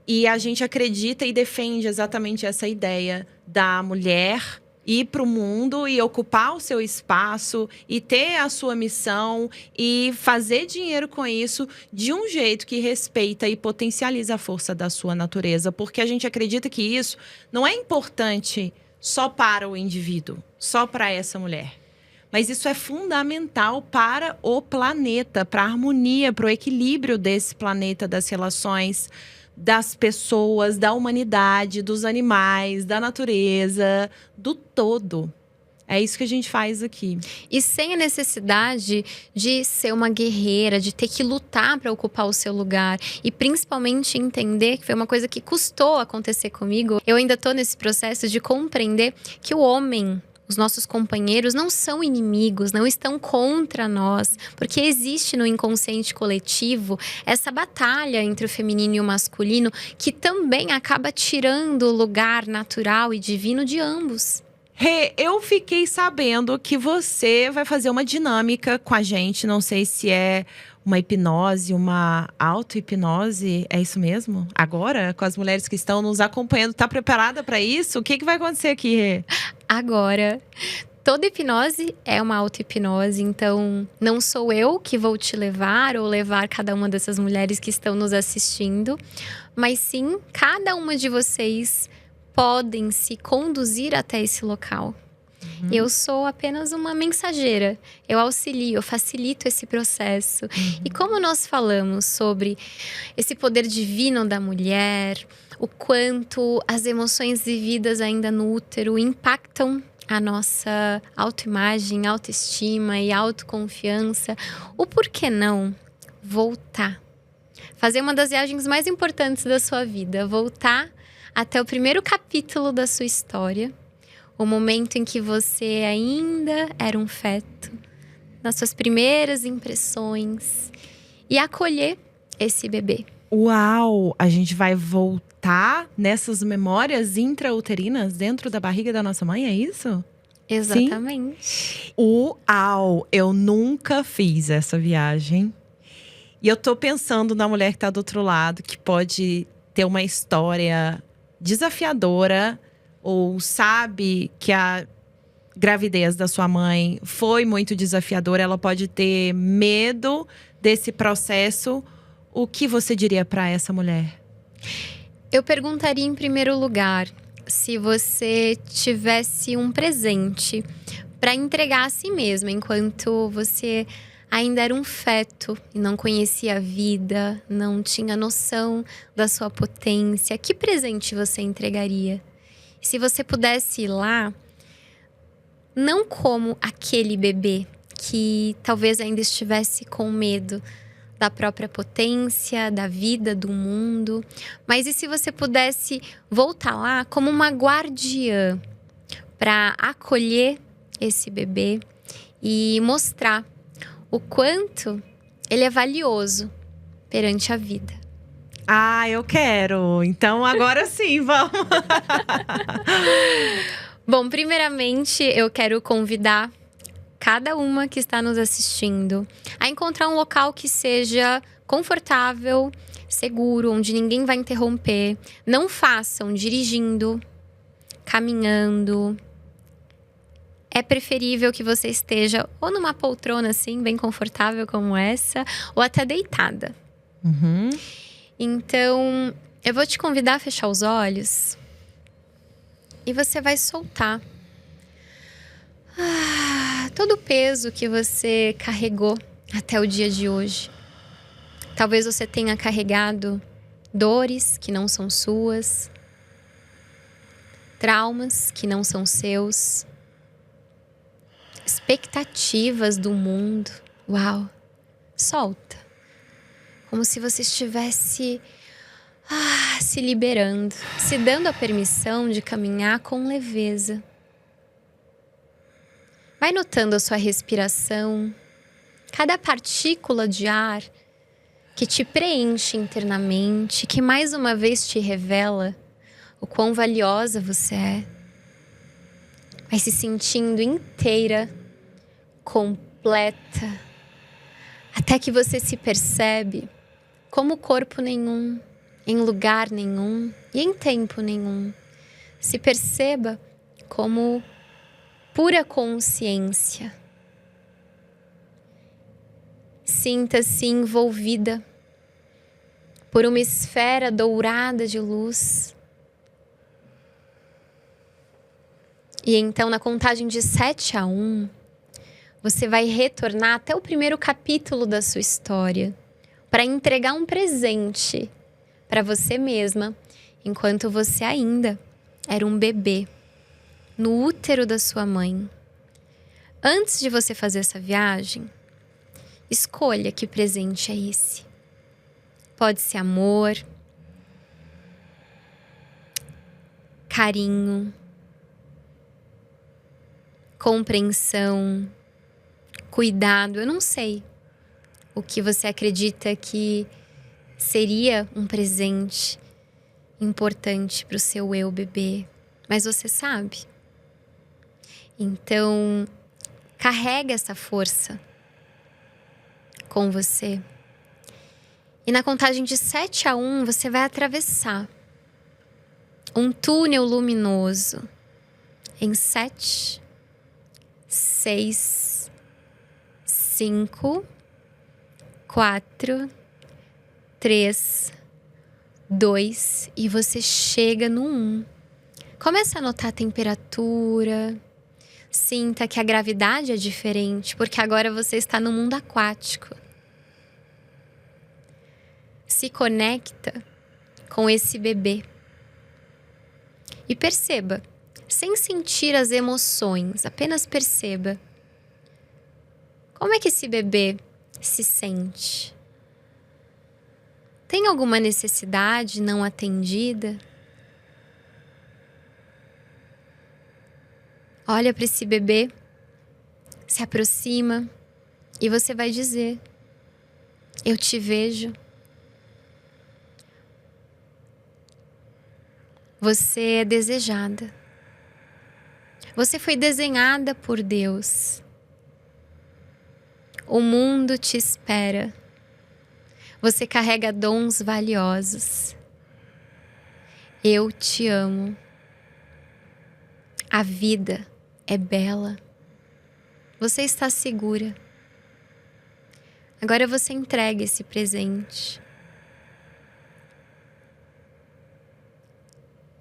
E a gente acredita e defende exatamente essa ideia da mulher ir para o mundo e ocupar o seu espaço e ter a sua missão e fazer dinheiro com isso de um jeito que respeita e potencializa a força da sua natureza. Porque a gente acredita que isso não é importante só para o indivíduo, só para essa mulher. Mas isso é fundamental para o planeta, para a harmonia, para o equilíbrio desse planeta, das relações, das pessoas, da humanidade, dos animais, da natureza, do todo. É isso que a gente faz aqui. E sem a necessidade de ser uma guerreira, de ter que lutar para ocupar o seu lugar. E principalmente entender, que foi uma coisa que custou acontecer comigo. Eu ainda tô nesse processo de compreender que o homem, os nossos companheiros, não são inimigos, não estão contra nós. Porque existe no inconsciente coletivo essa batalha entre o feminino e o masculino, que também acaba tirando o lugar natural e divino de ambos. Rê, eu fiquei sabendo que você vai fazer uma dinâmica com a gente. Não sei se é uma hipnose, uma auto-hipnose. É isso mesmo? Agora, com as mulheres que estão nos acompanhando. Tá preparada para isso? O que vai acontecer aqui, Rê? Agora, toda hipnose é uma auto-hipnose. Então, não sou eu que vou te levar ou levar cada uma dessas mulheres que estão nos assistindo. Mas sim, cada uma de vocês podem se conduzir até esse local. Eu sou apenas uma mensageira. Eu auxilio, eu facilito esse processo. E como nós falamos sobre esse poder divino da mulher, o quanto as emoções vividas ainda no útero impactam a nossa autoimagem, autoestima e autoconfiança, o porquê não voltar? Fazer uma das viagens mais importantes da sua vida, voltar até o primeiro capítulo da sua história, o momento em que você ainda era um feto, nas suas primeiras impressões, e acolher esse bebê. Uau! A gente vai voltar nessas memórias intrauterinas dentro da barriga da nossa mãe, é isso? Exatamente. Sim? Uau! Eu nunca fiz essa viagem. E eu tô pensando na mulher que tá do outro lado, que pode ter uma história desafiadora, ou sabe que a gravidez da sua mãe foi muito desafiadora, ela pode ter medo desse processo. O que você diria para essa mulher? Eu perguntaria em primeiro lugar se você tivesse um presente para entregar a si mesma enquanto você ainda era um feto e não conhecia a vida, não tinha noção da sua potência. Que presente você entregaria? Se você pudesse ir lá, não como aquele bebê que talvez ainda estivesse com medo da própria potência, da vida, do mundo, mas e se você pudesse voltar lá como uma guardiã, para acolher esse bebê e mostrar o quanto ele é valioso perante a vida. Ah, eu quero. Então agora sim, vamos. Bom, primeiramente eu quero convidar cada uma que está nos assistindo a encontrar um local que seja confortável, seguro, onde ninguém vai interromper. Não façam dirigindo, caminhando. É preferível que você esteja ou numa poltrona assim, bem confortável como essa, ou até deitada. Uhum. Então, eu vou te convidar a fechar os olhos e você vai soltar todo o peso que você carregou até o dia de hoje. Talvez você tenha carregado dores que não são suas, traumas que não são seus, expectativas do mundo. Uau! Solta. Como se você estivesse se liberando, se dando a permissão de caminhar com leveza. Vai notando a sua respiração, cada partícula de ar que te preenche internamente, que mais uma vez te revela o quão valiosa você é. Vai se sentindo inteira, completa, até que você se percebe como corpo nenhum, em lugar nenhum e em tempo nenhum. Se perceba como pura consciência. Sinta-se envolvida por uma esfera dourada de luz. E então, na contagem de 7 a 1, você vai retornar até o primeiro capítulo da sua história para entregar um presente para você mesma, enquanto você ainda era um bebê no útero da sua mãe. Antes de você fazer essa viagem, escolha que presente é esse. Pode ser amor, carinho, compreensão, cuidado. Eu não sei o que você acredita que seria um presente importante para o seu eu bebê, mas você sabe. Então, carrega essa força com você. E na contagem de 7 a 1, você vai atravessar um túnel luminoso em 7, 6, 5, 4, 3, 2 e você chega no 1. Começa a notar a temperatura. Sinta que a gravidade é diferente, porque agora você está no mundo aquático. Se conecta com esse bebê. E perceba, sem sentir as emoções, apenas perceba. Como é que esse bebê se sente? Tem alguma necessidade não atendida? Olha para esse bebê, se aproxima e você vai dizer: eu te vejo. Você é desejada. Você foi desenhada por Deus. O mundo te espera. Você carrega dons valiosos. Eu te amo. A vida é bela. Você está segura. Agora você entrega esse presente.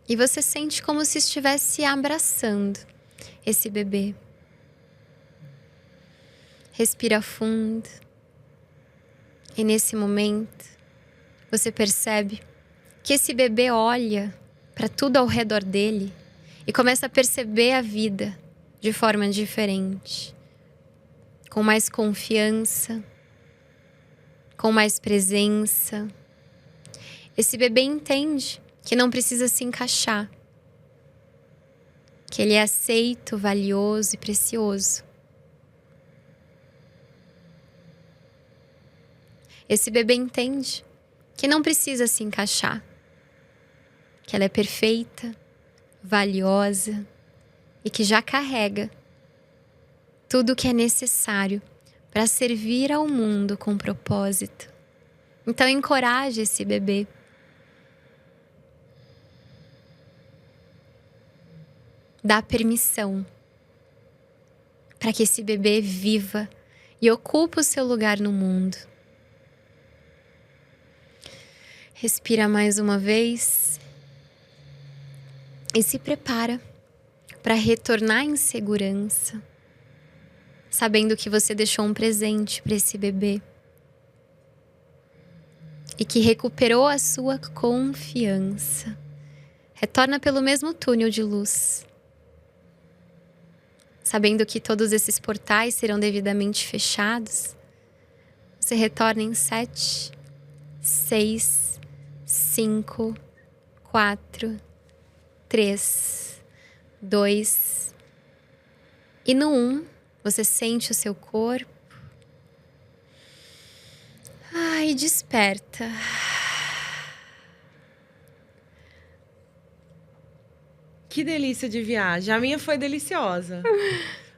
E você sente como se estivesse abraçando esse bebê. Respira fundo. E nesse momento, você percebe que esse bebê olha para tudo ao redor dele e começa a perceber a vida de forma diferente. Com mais confiança, com mais presença. Esse bebê entende que não precisa se encaixar, que ele é aceito, valioso e precioso. Esse bebê entende que não precisa se encaixar, que ela é perfeita, valiosa e que já carrega tudo o que é necessário para servir ao mundo com propósito. Então encoraje esse bebê. Dá permissão para que esse bebê viva e ocupe o seu lugar no mundo. Respira mais uma vez e se prepara para retornar em segurança, sabendo que você deixou um presente para esse bebê e que recuperou a sua confiança. Retorna pelo mesmo túnel de luz, sabendo que todos esses portais serão devidamente fechados. Você retorna em 7, 6, 5, 4, 3, 2. E no 1, você sente o seu corpo. E desperta. Que delícia de viagem. A minha foi deliciosa.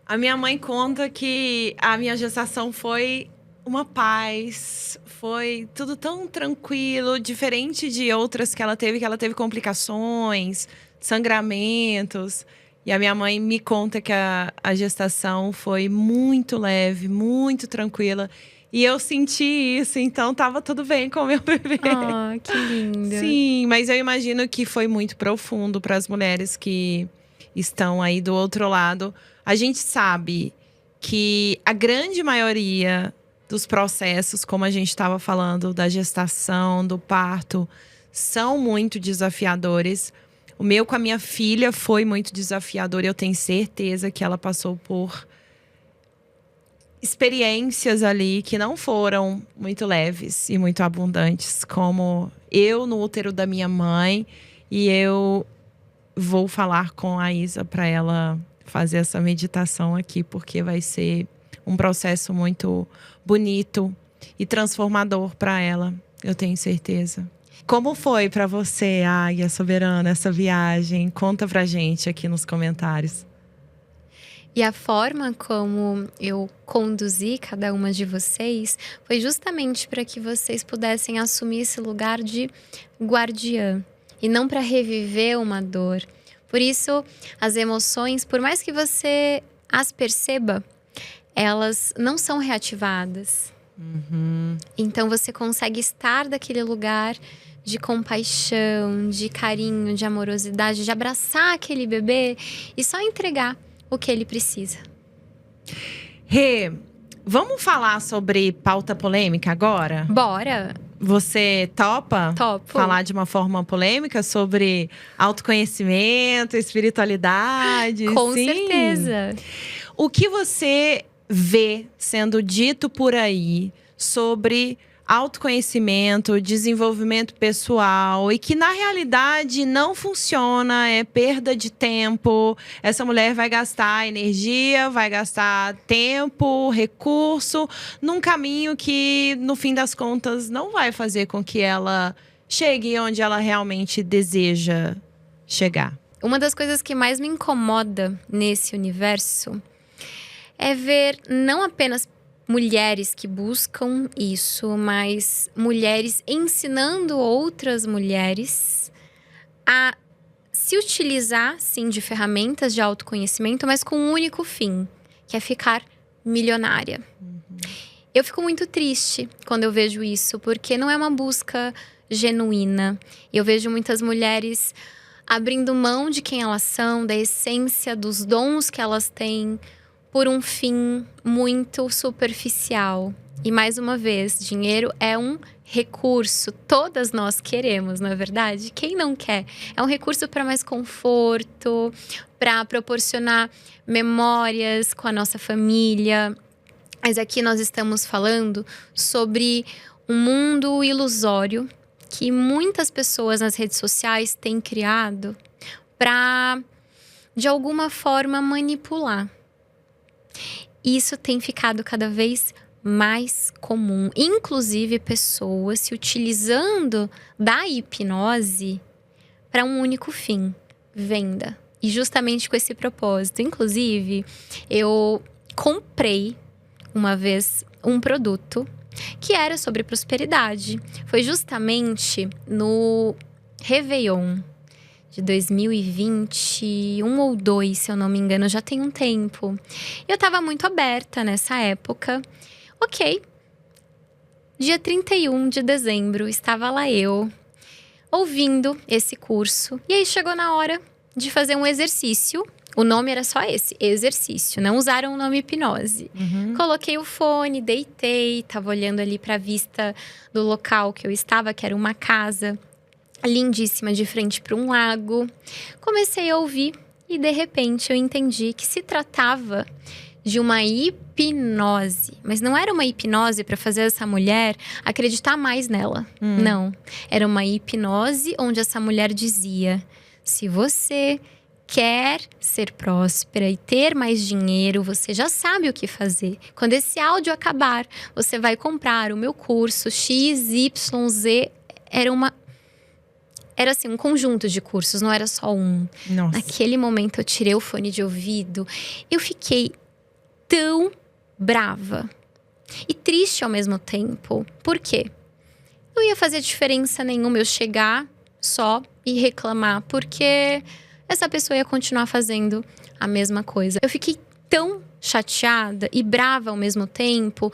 A minha mãe conta que a minha gestação foi uma paz. Foi tudo tão tranquilo, diferente de outras que ela teve complicações, sangramentos. E a minha mãe me conta que a gestação foi muito leve, muito tranquila. E eu senti isso, então tava tudo bem com o meu bebê. Que lindo. Sim, mas eu imagino que foi muito profundo para as mulheres que estão aí do outro lado. A gente sabe que a grande maioria dos processos, como a gente estava falando, da gestação, do parto, são muito desafiadores. O meu com a minha filha foi muito desafiador. Eu tenho certeza que ela passou por experiências ali que não foram muito leves e muito abundantes, como eu no útero da minha mãe. E eu vou falar com a Isa para ela fazer essa meditação aqui, porque vai ser um processo muito bonito e transformador para ela, eu tenho certeza. Como foi para você, Águia Soberana, essa viagem? Conta pra gente aqui nos comentários. E a forma como eu conduzi cada uma de vocês foi justamente para que vocês pudessem assumir esse lugar de guardiã e não para reviver uma dor. Por isso, as emoções, por mais que você as perceba, elas não são reativadas. Então você consegue estar daquele lugar de compaixão, de carinho, de amorosidade, de abraçar aquele bebê e só entregar o que ele precisa. Rê, vamos falar sobre pauta polêmica agora? Bora! Você topa? Topo. Falar de uma forma polêmica sobre autoconhecimento, espiritualidade? Com Sim. certeza! O que você vê sendo dito por aí sobre autoconhecimento, desenvolvimento pessoal e que na realidade não funciona, é perda de tempo. Essa mulher vai gastar energia, vai gastar tempo, recurso num caminho que no fim das contas não vai fazer com que ela chegue onde ela realmente deseja chegar. Uma das coisas que mais me incomoda nesse universo é ver não apenas mulheres que buscam isso, mas mulheres ensinando outras mulheres a se utilizar, sim, de ferramentas de autoconhecimento, mas com um único fim, que é ficar milionária. Eu fico muito triste quando eu vejo isso, porque não é uma busca genuína. Eu vejo muitas mulheres abrindo mão de quem elas são, da essência, dos dons que elas têm, por um fim muito superficial. E mais uma vez, dinheiro é um recurso. Todas nós queremos, não é verdade? Quem não quer? É um recurso para mais conforto, para proporcionar memórias com a nossa família. Mas aqui nós estamos falando sobre um mundo ilusório que muitas pessoas nas redes sociais têm criado para de alguma forma, manipular. Isso tem ficado cada vez mais comum. Inclusive, pessoas se utilizando da hipnose para um único fim: venda. E justamente com esse propósito. Inclusive, eu comprei uma vez um produto que era sobre prosperidade. Foi justamente no Réveillon de 2021 ou 2, se eu não me engano, já tem um tempo. Eu tava muito aberta nessa época. Ok. Dia 31 de dezembro, estava lá eu, ouvindo esse curso. E aí chegou na hora de fazer um exercício. O nome era só esse, exercício. Não usaram o nome hipnose. Coloquei o fone, deitei, tava olhando ali pra vista do local que eu estava, que era uma casa lindíssima de frente para um lago. Comecei a ouvir e de repente eu entendi que se tratava de uma hipnose. Mas não era uma hipnose para fazer essa mulher acreditar mais nela. Não. Era uma hipnose onde essa mulher dizia: se você quer ser próspera e ter mais dinheiro, você já sabe o que fazer. Quando esse áudio acabar, você vai comprar o meu curso XYZ. Era assim, um conjunto de cursos, não era só um. Nossa. Naquele momento eu tirei o fone de ouvido. Eu fiquei tão brava e triste ao mesmo tempo. Por quê? Não ia fazer diferença nenhuma eu chegar só e reclamar, porque essa pessoa ia continuar fazendo a mesma coisa. Eu fiquei tão chateada e brava ao mesmo tempo,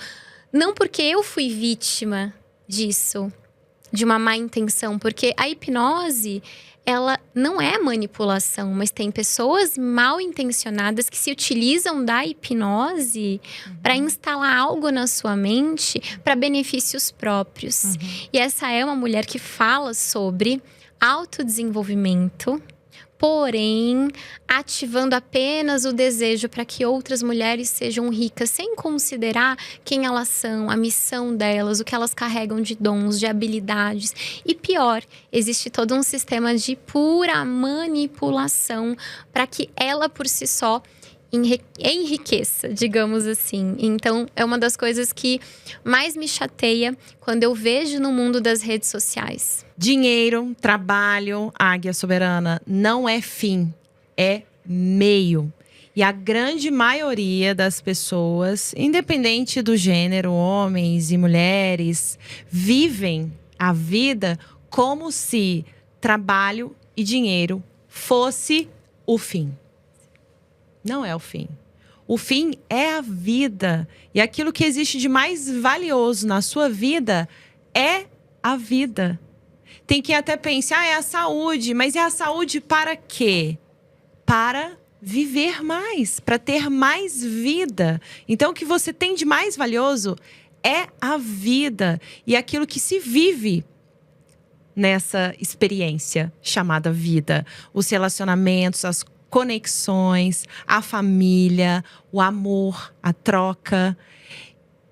não porque eu fui vítima disso, de uma má intenção, porque a hipnose, ela não é manipulação, mas tem pessoas mal intencionadas que se utilizam da hipnose para instalar algo na sua mente para benefícios próprios. E essa é uma mulher que fala sobre autodesenvolvimento, porém ativando apenas o desejo para que outras mulheres sejam ricas, sem considerar quem elas são, a missão delas, o que elas carregam de dons, de habilidades. E pior, existe todo um sistema de pura manipulação para que ela por si só enriqueça, digamos assim. Então, é uma das coisas que mais me chateia quando eu vejo no mundo das redes sociais. Dinheiro, trabalho, Águia Soberana, não é fim, é meio. E a grande maioria das pessoas, independente do gênero, homens e mulheres, vivem a vida como se trabalho e dinheiro fosse o fim. Não é o fim. O fim é a vida. E aquilo que existe de mais valioso na sua vida é a vida. Tem quem até pense, é a saúde. Mas é a saúde para quê? Para viver mais, para ter mais vida. Então, o que você tem de mais valioso é a vida. E aquilo que se vive nessa experiência chamada vida. Os relacionamentos, as conexões, a família, o amor, a troca.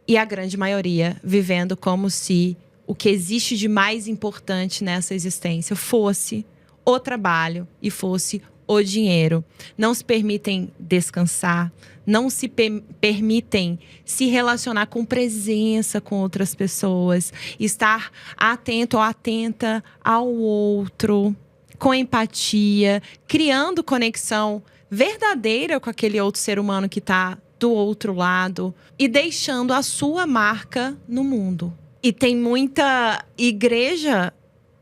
E a grande maioria vivendo como se o que existe de mais importante nessa existência fosse o trabalho e fosse o dinheiro. Não se permitem descansar, não se permitem se relacionar com presença com outras pessoas, estar atento ou atenta ao outro, com empatia, criando conexão verdadeira com aquele outro ser humano que está do outro lado e deixando a sua marca no mundo. E tem muita igreja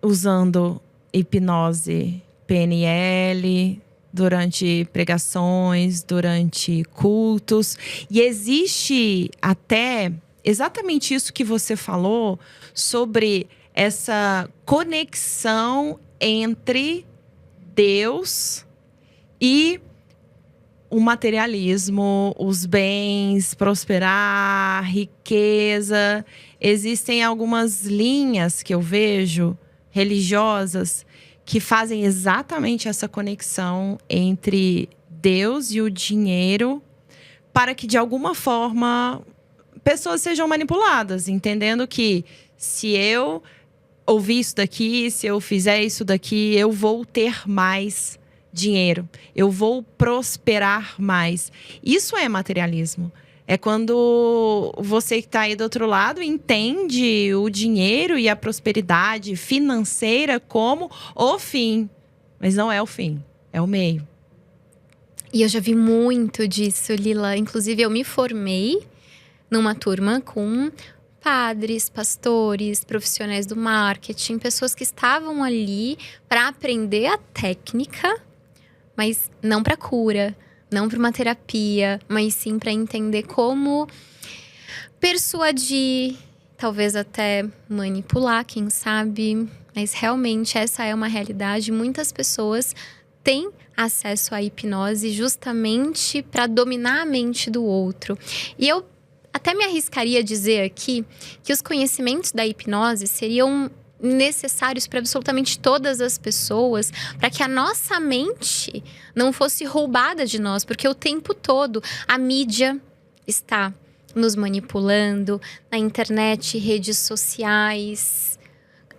usando hipnose, PNL, durante pregações, durante cultos. E existe até exatamente isso que você falou sobre essa conexão entre Deus e o materialismo, os bens, prosperar, riqueza. Existem algumas linhas que eu vejo religiosas que fazem exatamente essa conexão entre Deus e o dinheiro para que, de alguma forma, pessoas sejam manipuladas, entendendo que se eu ouvir isso daqui, se eu fizer isso daqui, eu vou ter mais dinheiro, eu vou prosperar mais. Isso é materialismo. É quando você que está aí do outro lado entende o dinheiro e a prosperidade financeira como o fim. Mas não é o fim, é o meio. E eu já vi muito disso, Lila. Inclusive, eu me formei numa turma com padres, pastores, profissionais do marketing, pessoas que estavam ali para aprender a técnica, mas não para cura, não para uma terapia, mas sim para entender como persuadir, talvez até manipular, quem sabe. Mas realmente essa é uma realidade. Muitas pessoas têm acesso à hipnose justamente para dominar a mente do outro. E eu até me arriscaria a dizer aqui que os conhecimentos da hipnose seriam necessários para absolutamente todas as pessoas, para que a nossa mente não fosse roubada de nós, porque o tempo todo a mídia está nos manipulando, na internet, redes sociais.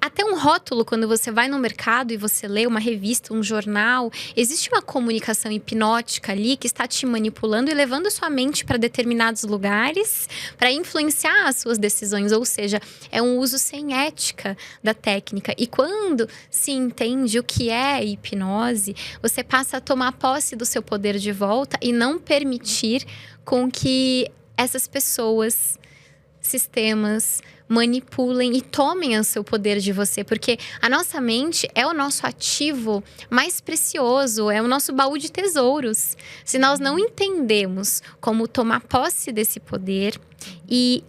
Até um rótulo, quando você vai no mercado e você lê uma revista, um jornal, existe uma comunicação hipnótica ali que está te manipulando e levando sua mente para determinados lugares para influenciar as suas decisões. Ou seja, é um uso sem ética da técnica. E quando se entende o que é hipnose, você passa a tomar posse do seu poder de volta e não permitir com que essas pessoas, sistemas, manipulem e tomem o seu poder de você, porque a nossa mente é o nosso ativo mais precioso, é o nosso baú de tesouros. Se nós não entendemos como tomar posse desse poder e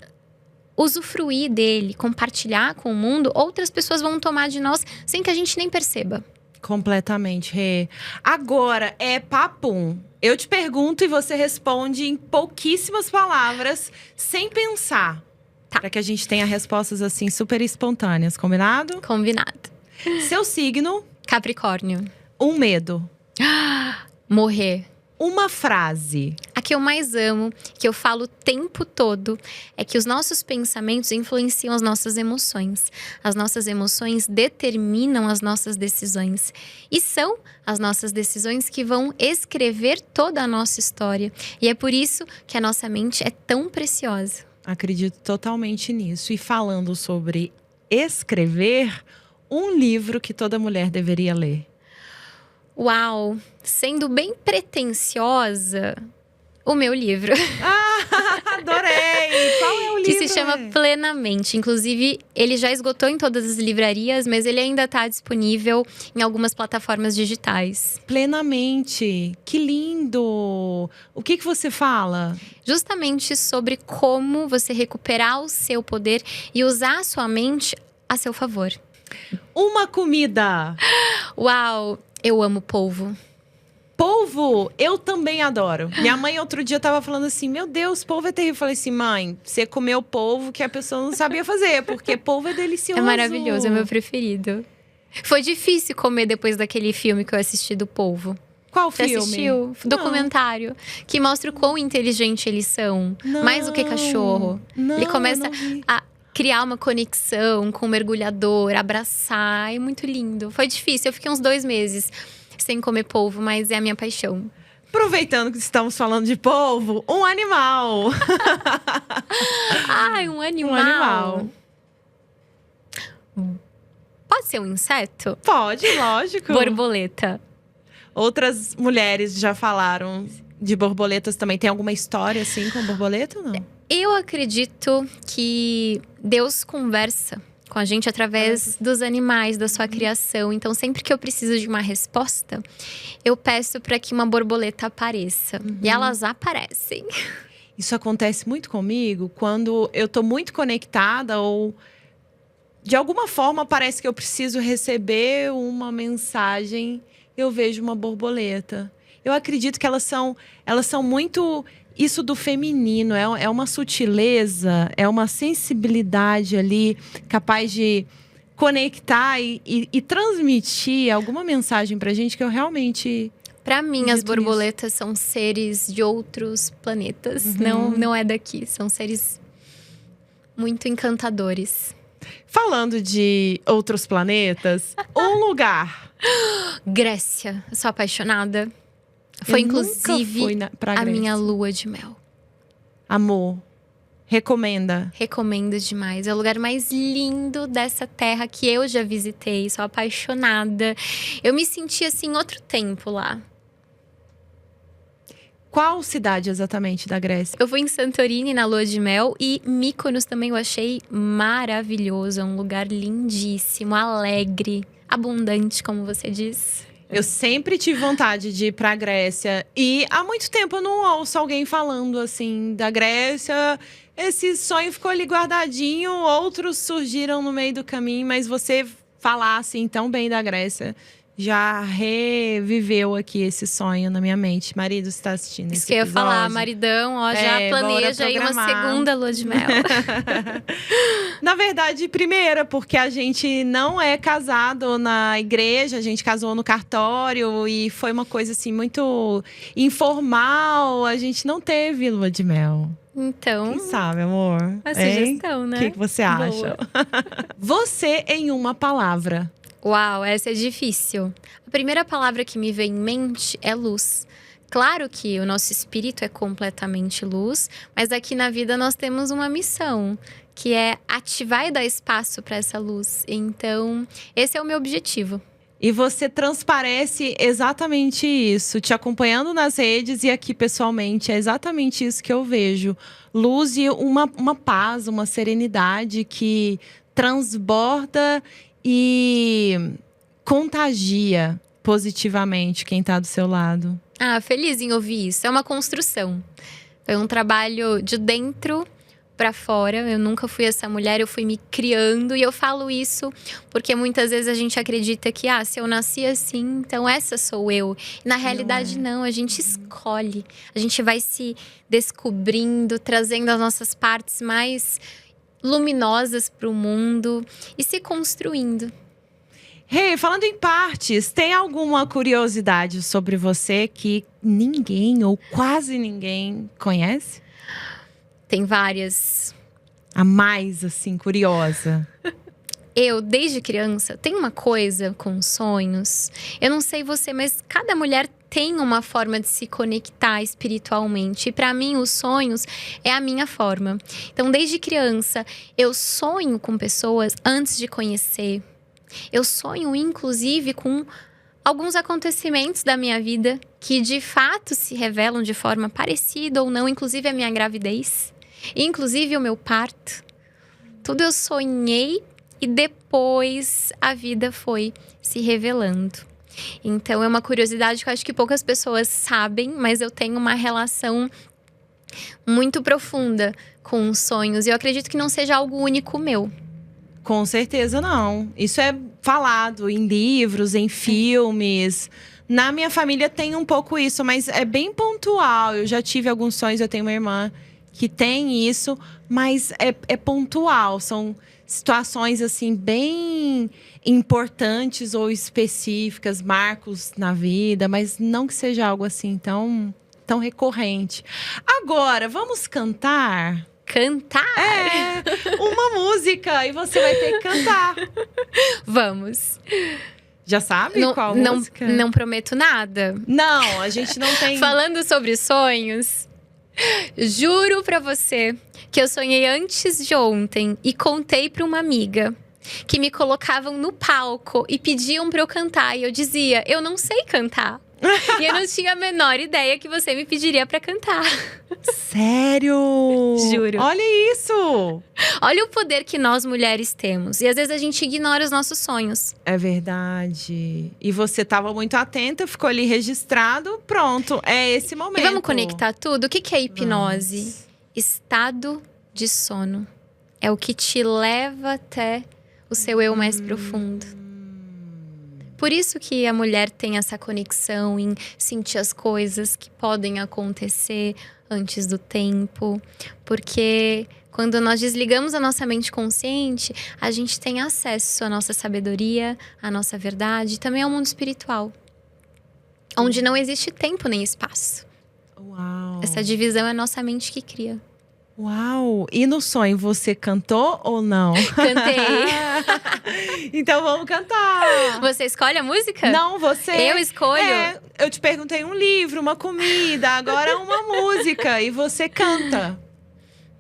usufruir dele, compartilhar com o mundo, outras pessoas vão tomar de nós sem que a gente nem perceba. Completamente, Rê. Agora é papum. Eu te pergunto e você responde em pouquíssimas palavras, sem pensar. Tá. Para que a gente tenha respostas assim super espontâneas, combinado? Combinado. Seu signo? Capricórnio. Um medo. Morrer. Uma frase. A que eu mais amo, que eu falo o tempo todo, é que os nossos pensamentos influenciam as nossas emoções. As nossas emoções determinam as nossas decisões. E são as nossas decisões que vão escrever toda a nossa história. E é por isso que a nossa mente é tão preciosa. Acredito totalmente nisso. E falando sobre escrever, um livro que toda mulher deveria ler. Uau! Sendo bem pretensiosa, o meu livro. Adorei! Qual é o livro? Que se chama Plenamente. Inclusive, ele já esgotou em todas as livrarias, mas ele ainda está disponível em algumas plataformas digitais. Plenamente! Que lindo! O que você fala? Justamente sobre como você recuperar o seu poder e usar a sua mente a seu favor. Uma comida! Uau! Eu amo polvo. Polvo, eu também adoro. Minha mãe outro dia tava falando assim, meu Deus, polvo é terrível. Eu falei assim, mãe, você comeu polvo que a pessoa não sabia fazer, porque polvo é delicioso. É maravilhoso, é meu preferido. Foi difícil comer depois daquele filme que eu assisti do polvo. Qual Você filme? assistiu? Documentário. Que mostra o quão inteligente eles são. Não, Mais do que cachorro. não, Ele começa não vi. a criar uma conexão com o mergulhador, abraçar. É muito lindo. Foi difícil, eu fiquei uns 2 meses sem comer polvo, mas é a minha paixão. Aproveitando que estamos falando de polvo, um animal. Ai, um animal. Um animal. Pode ser um inseto? Pode, lógico. Borboleta. Outras mulheres já falaram de borboletas também. Tem alguma história assim com borboleta ou não? Eu acredito que Deus conversa com a gente através dos animais, da sua criação. Então, sempre que eu preciso de uma resposta, eu peço para que uma borboleta apareça. E elas aparecem. Isso acontece muito comigo quando eu tô muito conectada ou de alguma forma parece que eu preciso receber uma mensagem, eu vejo uma borboleta. Eu acredito que elas são muito isso do feminino, é uma sutileza, é uma sensibilidade ali capaz de conectar e transmitir alguma mensagem pra gente que eu realmente… Pra mim, as acredito borboletas são seres de outros planetas. Não é daqui. São seres muito encantadores. Falando de outros planetas, um lugar Grécia, eu sou apaixonada. Foi Eu nunca inclusive fui pra a Grécia. minha lua de mel. Amor, recomenda. Recomendo demais. É o lugar mais lindo dessa terra que eu já visitei. Sou apaixonada. Eu me senti assim em outro tempo lá. Qual cidade exatamente da Grécia? Eu fui em Santorini na lua de mel e Mykonos também eu achei maravilhoso. É um lugar lindíssimo, alegre, abundante, como você diz. Eu sempre tive vontade de ir pra Grécia. E há muito tempo eu não ouço alguém falando assim da Grécia. Esse sonho ficou ali guardadinho, outros surgiram no meio do caminho, mas você falar assim tão bem da Grécia já reviveu aqui esse sonho na minha mente. Marido, você tá assistindo Isso esse que eu ia episódio? falar, maridão, ó, já Bora planeja aí uma programar. segunda lua de mel. Na verdade, primeira, porque a gente não é casado na igreja, a gente casou no cartório e foi uma coisa assim muito informal. A gente não teve lua de mel. Então, Quem sabe, amor? a Hein? sugestão, né? O que você acha? Você em uma palavra. Uau, essa é difícil. A primeira palavra que me vem em mente é luz. Claro que o nosso espírito é completamente luz, mas aqui na vida nós temos uma missão, que é ativar e dar espaço para essa luz. Então, esse é o meu objetivo. E você transparece exatamente isso, te acompanhando nas redes e aqui pessoalmente. É exatamente isso que eu vejo. Luz e uma paz, uma serenidade que transborda e contagia positivamente quem está do seu lado. Ah, feliz em ouvir isso. É uma construção. Foi um trabalho de dentro para fora. Eu nunca fui essa mulher, eu fui me criando. E eu falo isso porque muitas vezes a gente acredita que, se eu nasci assim, então essa sou eu. E na realidade, não. A gente escolhe. A gente vai se descobrindo, trazendo as nossas partes mais luminosas para o mundo e se construindo. Hey, falando em partes, tem alguma curiosidade sobre você que ninguém ou quase ninguém conhece? Tem várias. A mais, assim, curiosa. Eu, desde criança, tenho uma coisa com sonhos. Eu não sei você, mas cada mulher tem uma forma de se conectar espiritualmente. E para mim, os sonhos é a minha forma. Então, desde criança, eu sonho com pessoas antes de conhecer. Eu sonho, inclusive, com alguns acontecimentos da minha vida que, de fato, se revelam de forma parecida ou não. Inclusive, a minha gravidez. Inclusive, o meu parto. Tudo eu sonhei e depois a vida foi se revelando. Então, é uma curiosidade que eu acho que poucas pessoas sabem, mas eu tenho uma relação muito profunda com os sonhos. E eu acredito que não seja algo único meu. Com certeza não. Isso é falado em livros, em filmes. Na minha família tem um pouco isso, mas é bem pontual. Eu já tive alguns sonhos, eu tenho uma irmã que tem isso, mas é pontual. São situações assim bem importantes ou específicas, marcos na vida, mas não que seja algo assim tão recorrente. Agora, vamos cantar? Cantar? Uma música e você vai ter que cantar. Vamos. Já sabe qual música? Não prometo nada. Não, a gente não tem. Falando sobre sonhos, juro pra você que eu sonhei antes de ontem e contei pra uma amiga que me colocavam no palco e pediam pra eu cantar. E eu dizia, eu não sei cantar. E eu não tinha a menor ideia que você me pediria pra cantar. Sério? Juro. Olha isso! Olha o poder que nós mulheres temos. E às vezes a gente ignora os nossos sonhos. É verdade. E você estava muito atenta, ficou ali registrado, pronto. É esse momento. E vamos conectar tudo? O que é hipnose? Vamos. Estado de sono. É o que te leva até o seu eu mais profundo. Por isso que a mulher tem essa conexão em sentir as coisas que podem acontecer antes do tempo. Porque quando nós desligamos a nossa mente consciente, a gente tem acesso à nossa sabedoria, à nossa verdade, e também ao mundo espiritual. Onde não existe tempo nem espaço. Uau! Essa divisão é a nossa mente que cria. Uau! E no sonho, você cantou ou não? Cantei. Então vamos cantar! Você escolhe a música? Não, você… Eu escolho? Eu te perguntei um livro, uma comida, agora uma música. E você canta.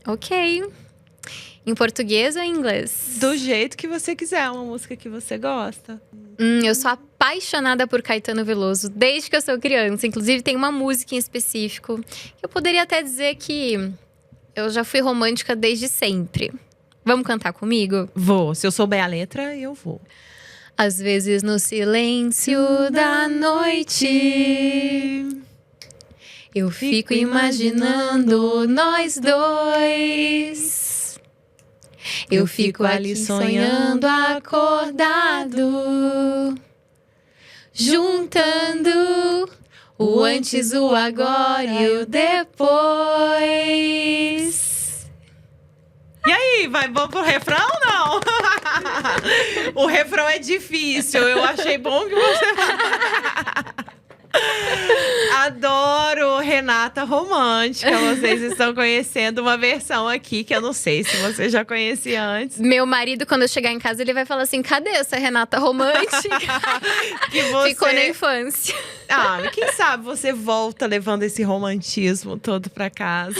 Ok. Em português ou em inglês? Do jeito que você quiser, uma música que você gosta. Eu sou apaixonada por Caetano Veloso, desde que eu sou criança. Inclusive, tem uma música em específico que eu poderia até dizer que eu já fui romântica desde sempre. Vamos cantar comigo? Vou. Se eu souber a letra, eu vou. Às vezes no silêncio da noite, eu fico imaginando nós dois. Eu fico ali sonhando acordado, juntando o antes, o agora e o depois. E aí, vamos pro refrão ou não? O refrão é difícil, eu achei bom que você… Adoro Renata Romântica. Vocês estão conhecendo uma versão aqui que eu não sei se você já conhecia antes. Meu marido, quando eu chegar em casa, ele vai falar assim: cadê essa Renata Romântica? Que você… Ficou na infância. Ah, quem sabe você volta levando esse romantismo todo pra casa.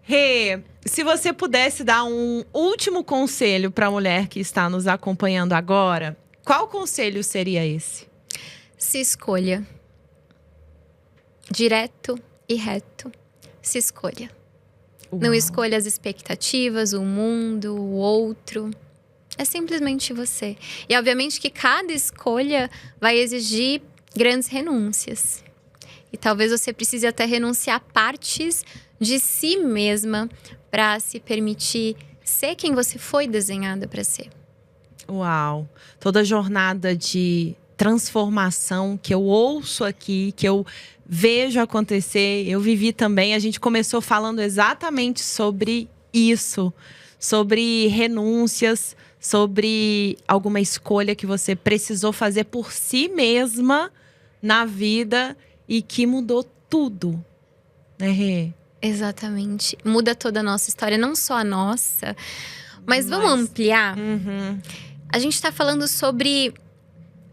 Rê, se você pudesse dar um último conselho pra mulher que está nos acompanhando agora, qual conselho seria esse? Se escolha. Direto e reto. Se escolha. Uau. Não escolha as expectativas, o mundo, o outro. É simplesmente você. E obviamente que cada escolha vai exigir grandes renúncias. E talvez você precise até renunciar partes de si mesma para se permitir ser quem você foi desenhada para ser. Uau! Toda jornada de transformação que eu ouço aqui, que eu vejo acontecer, eu vivi também. A gente começou falando exatamente sobre isso, sobre renúncias, sobre alguma escolha que você precisou fazer por si mesma na vida e que mudou tudo, né, Rê? Exatamente. Muda toda a nossa história, não só a nossa, mas vamos ampliar? A gente está falando sobre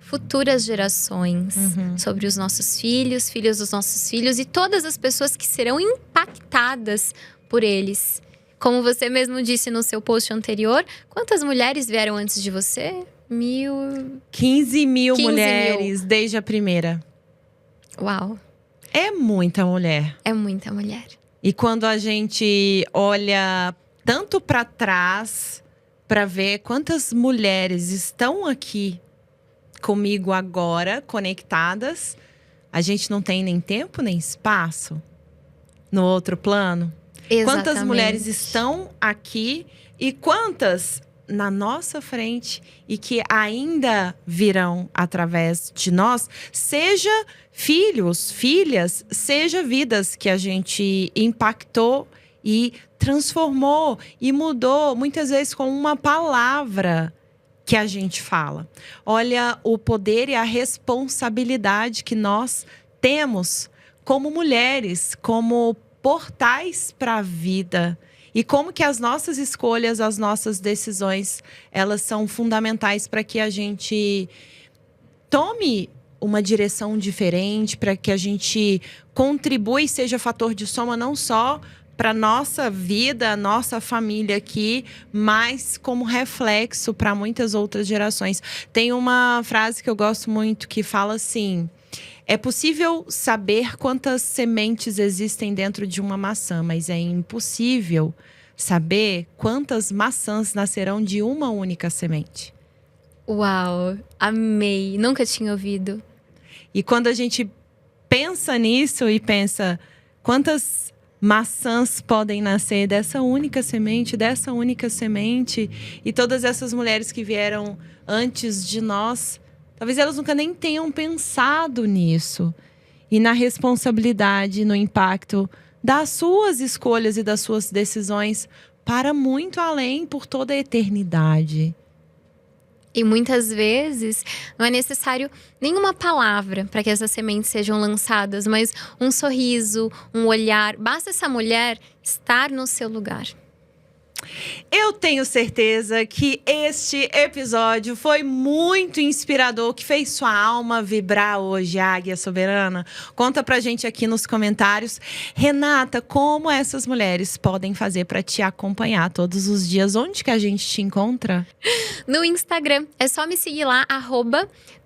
futuras gerações, sobre os nossos filhos, filhos dos nossos filhos e todas as pessoas que serão impactadas por eles. Como você mesmo disse no seu post anterior, quantas mulheres vieram antes de você? 15 mil 15 mulheres mil. desde a primeira. Uau, É muita mulher. é muita mulher. E quando a gente olha tanto para trás para ver quantas mulheres estão aqui comigo agora, conectadas, a gente não tem nem tempo nem espaço no outro plano. Exatamente. Quantas mulheres estão aqui e quantas na nossa frente e que ainda virão através de nós, seja filhos, filhas, seja vidas que a gente impactou e transformou e mudou, muitas vezes com uma palavra que a gente fala. Olha o poder e a responsabilidade que nós temos como mulheres, como portais para a vida. E como que as nossas escolhas, as nossas decisões, elas são fundamentais para que a gente tome uma direção diferente, para que a gente contribua e seja fator de soma não só para nossa vida, nossa família aqui, mas como reflexo para muitas outras gerações. Tem uma frase que eu gosto muito que fala assim: é possível saber quantas sementes existem dentro de uma maçã, mas é impossível saber quantas maçãs nascerão de uma única semente. Uau, amei, nunca tinha ouvido. E quando a gente pensa nisso e pensa quantas maçãs podem nascer dessa única semente, e todas essas mulheres que vieram antes de nós, talvez elas nunca nem tenham pensado nisso. E na responsabilidade, no impacto das suas escolhas e das suas decisões para muito além, por toda a eternidade. E muitas vezes não é necessário nenhuma palavra para que essas sementes sejam lançadas, mas um sorriso, um olhar. Basta essa mulher estar no seu lugar. Eu tenho certeza que este episódio foi muito inspirador, que fez sua alma vibrar hoje, Águia Soberana. Conta pra gente aqui nos comentários. Renata, como essas mulheres podem fazer para te acompanhar todos os dias? Onde que a gente te encontra? No Instagram, é só me seguir lá,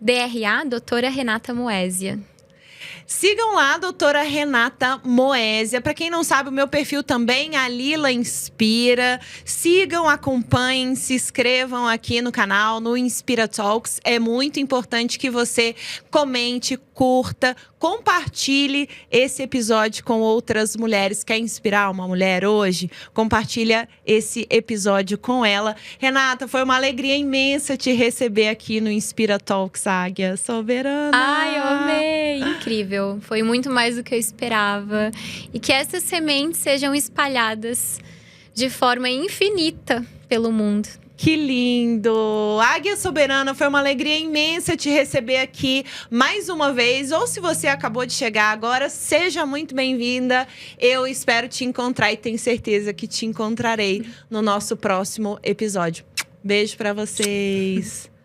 @DRA, doutora Renata Moésia. Sigam lá a doutora Renata Moésia. Para quem não sabe, o meu perfil também, a Lila Inspira. Sigam, acompanhem, se inscrevam aqui no canal, no Inspira Talks. É muito importante que você comente, curta, compartilhe esse episódio com outras mulheres. Quer inspirar uma mulher hoje? Compartilha esse episódio com ela. Renata, foi uma alegria imensa te receber aqui no Inspira Talks, Águia Soberana. Ai, eu amei! Incrível. Foi muito mais do que eu esperava. E que essas sementes sejam espalhadas de forma infinita pelo mundo. Que lindo! Águia Soberana, foi uma alegria imensa te receber aqui mais uma vez. Ou se você acabou de chegar agora, seja muito bem-vinda. Eu espero te encontrar e tenho certeza que te encontrarei no nosso próximo episódio. Beijo pra vocês!